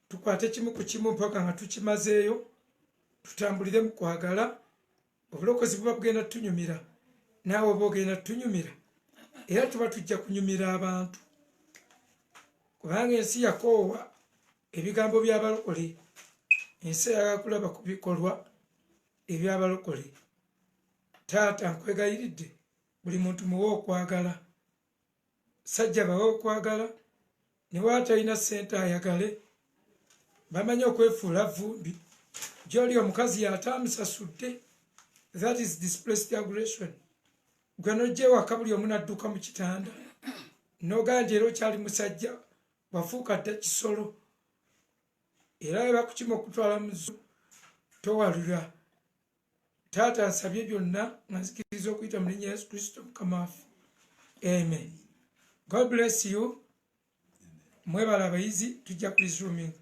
tukwate kimu ku kimu mpaka nga tukimazeeyo, tutambulire mu kwagala. Obulokozi buba bugenda tunyumira, naawe oba ogenda tunyumira, era tuba tujja kunyumira abantu, kubanga ensi yakoowa ebigambo by'abalokole. Ensi eyagala kulaba ku bikolwa eby'abalokole. Taata nkwegayiridde buli muntu muwe okwagala. Sajja bawe okwagala, ne bw'atalina ssente ayagale. Bamanyi okwefuula vumbi. Gy'oli omukazi y'ataamusasudde. That is displaced aggression. Gwe n'ojja ewaka buli omu n'adduka mu kitanda n'oganja era okyali musajja, wafuuka dda kisolo. Era bwe bakukima okutwala mu zzulu towalula. Taata nsabye byonna nga nzikiriza okuyita mu linnya Yesu Kristo Mukama waffe. Amen. God bless you. Mwebala abayizi, tujja ku resuming.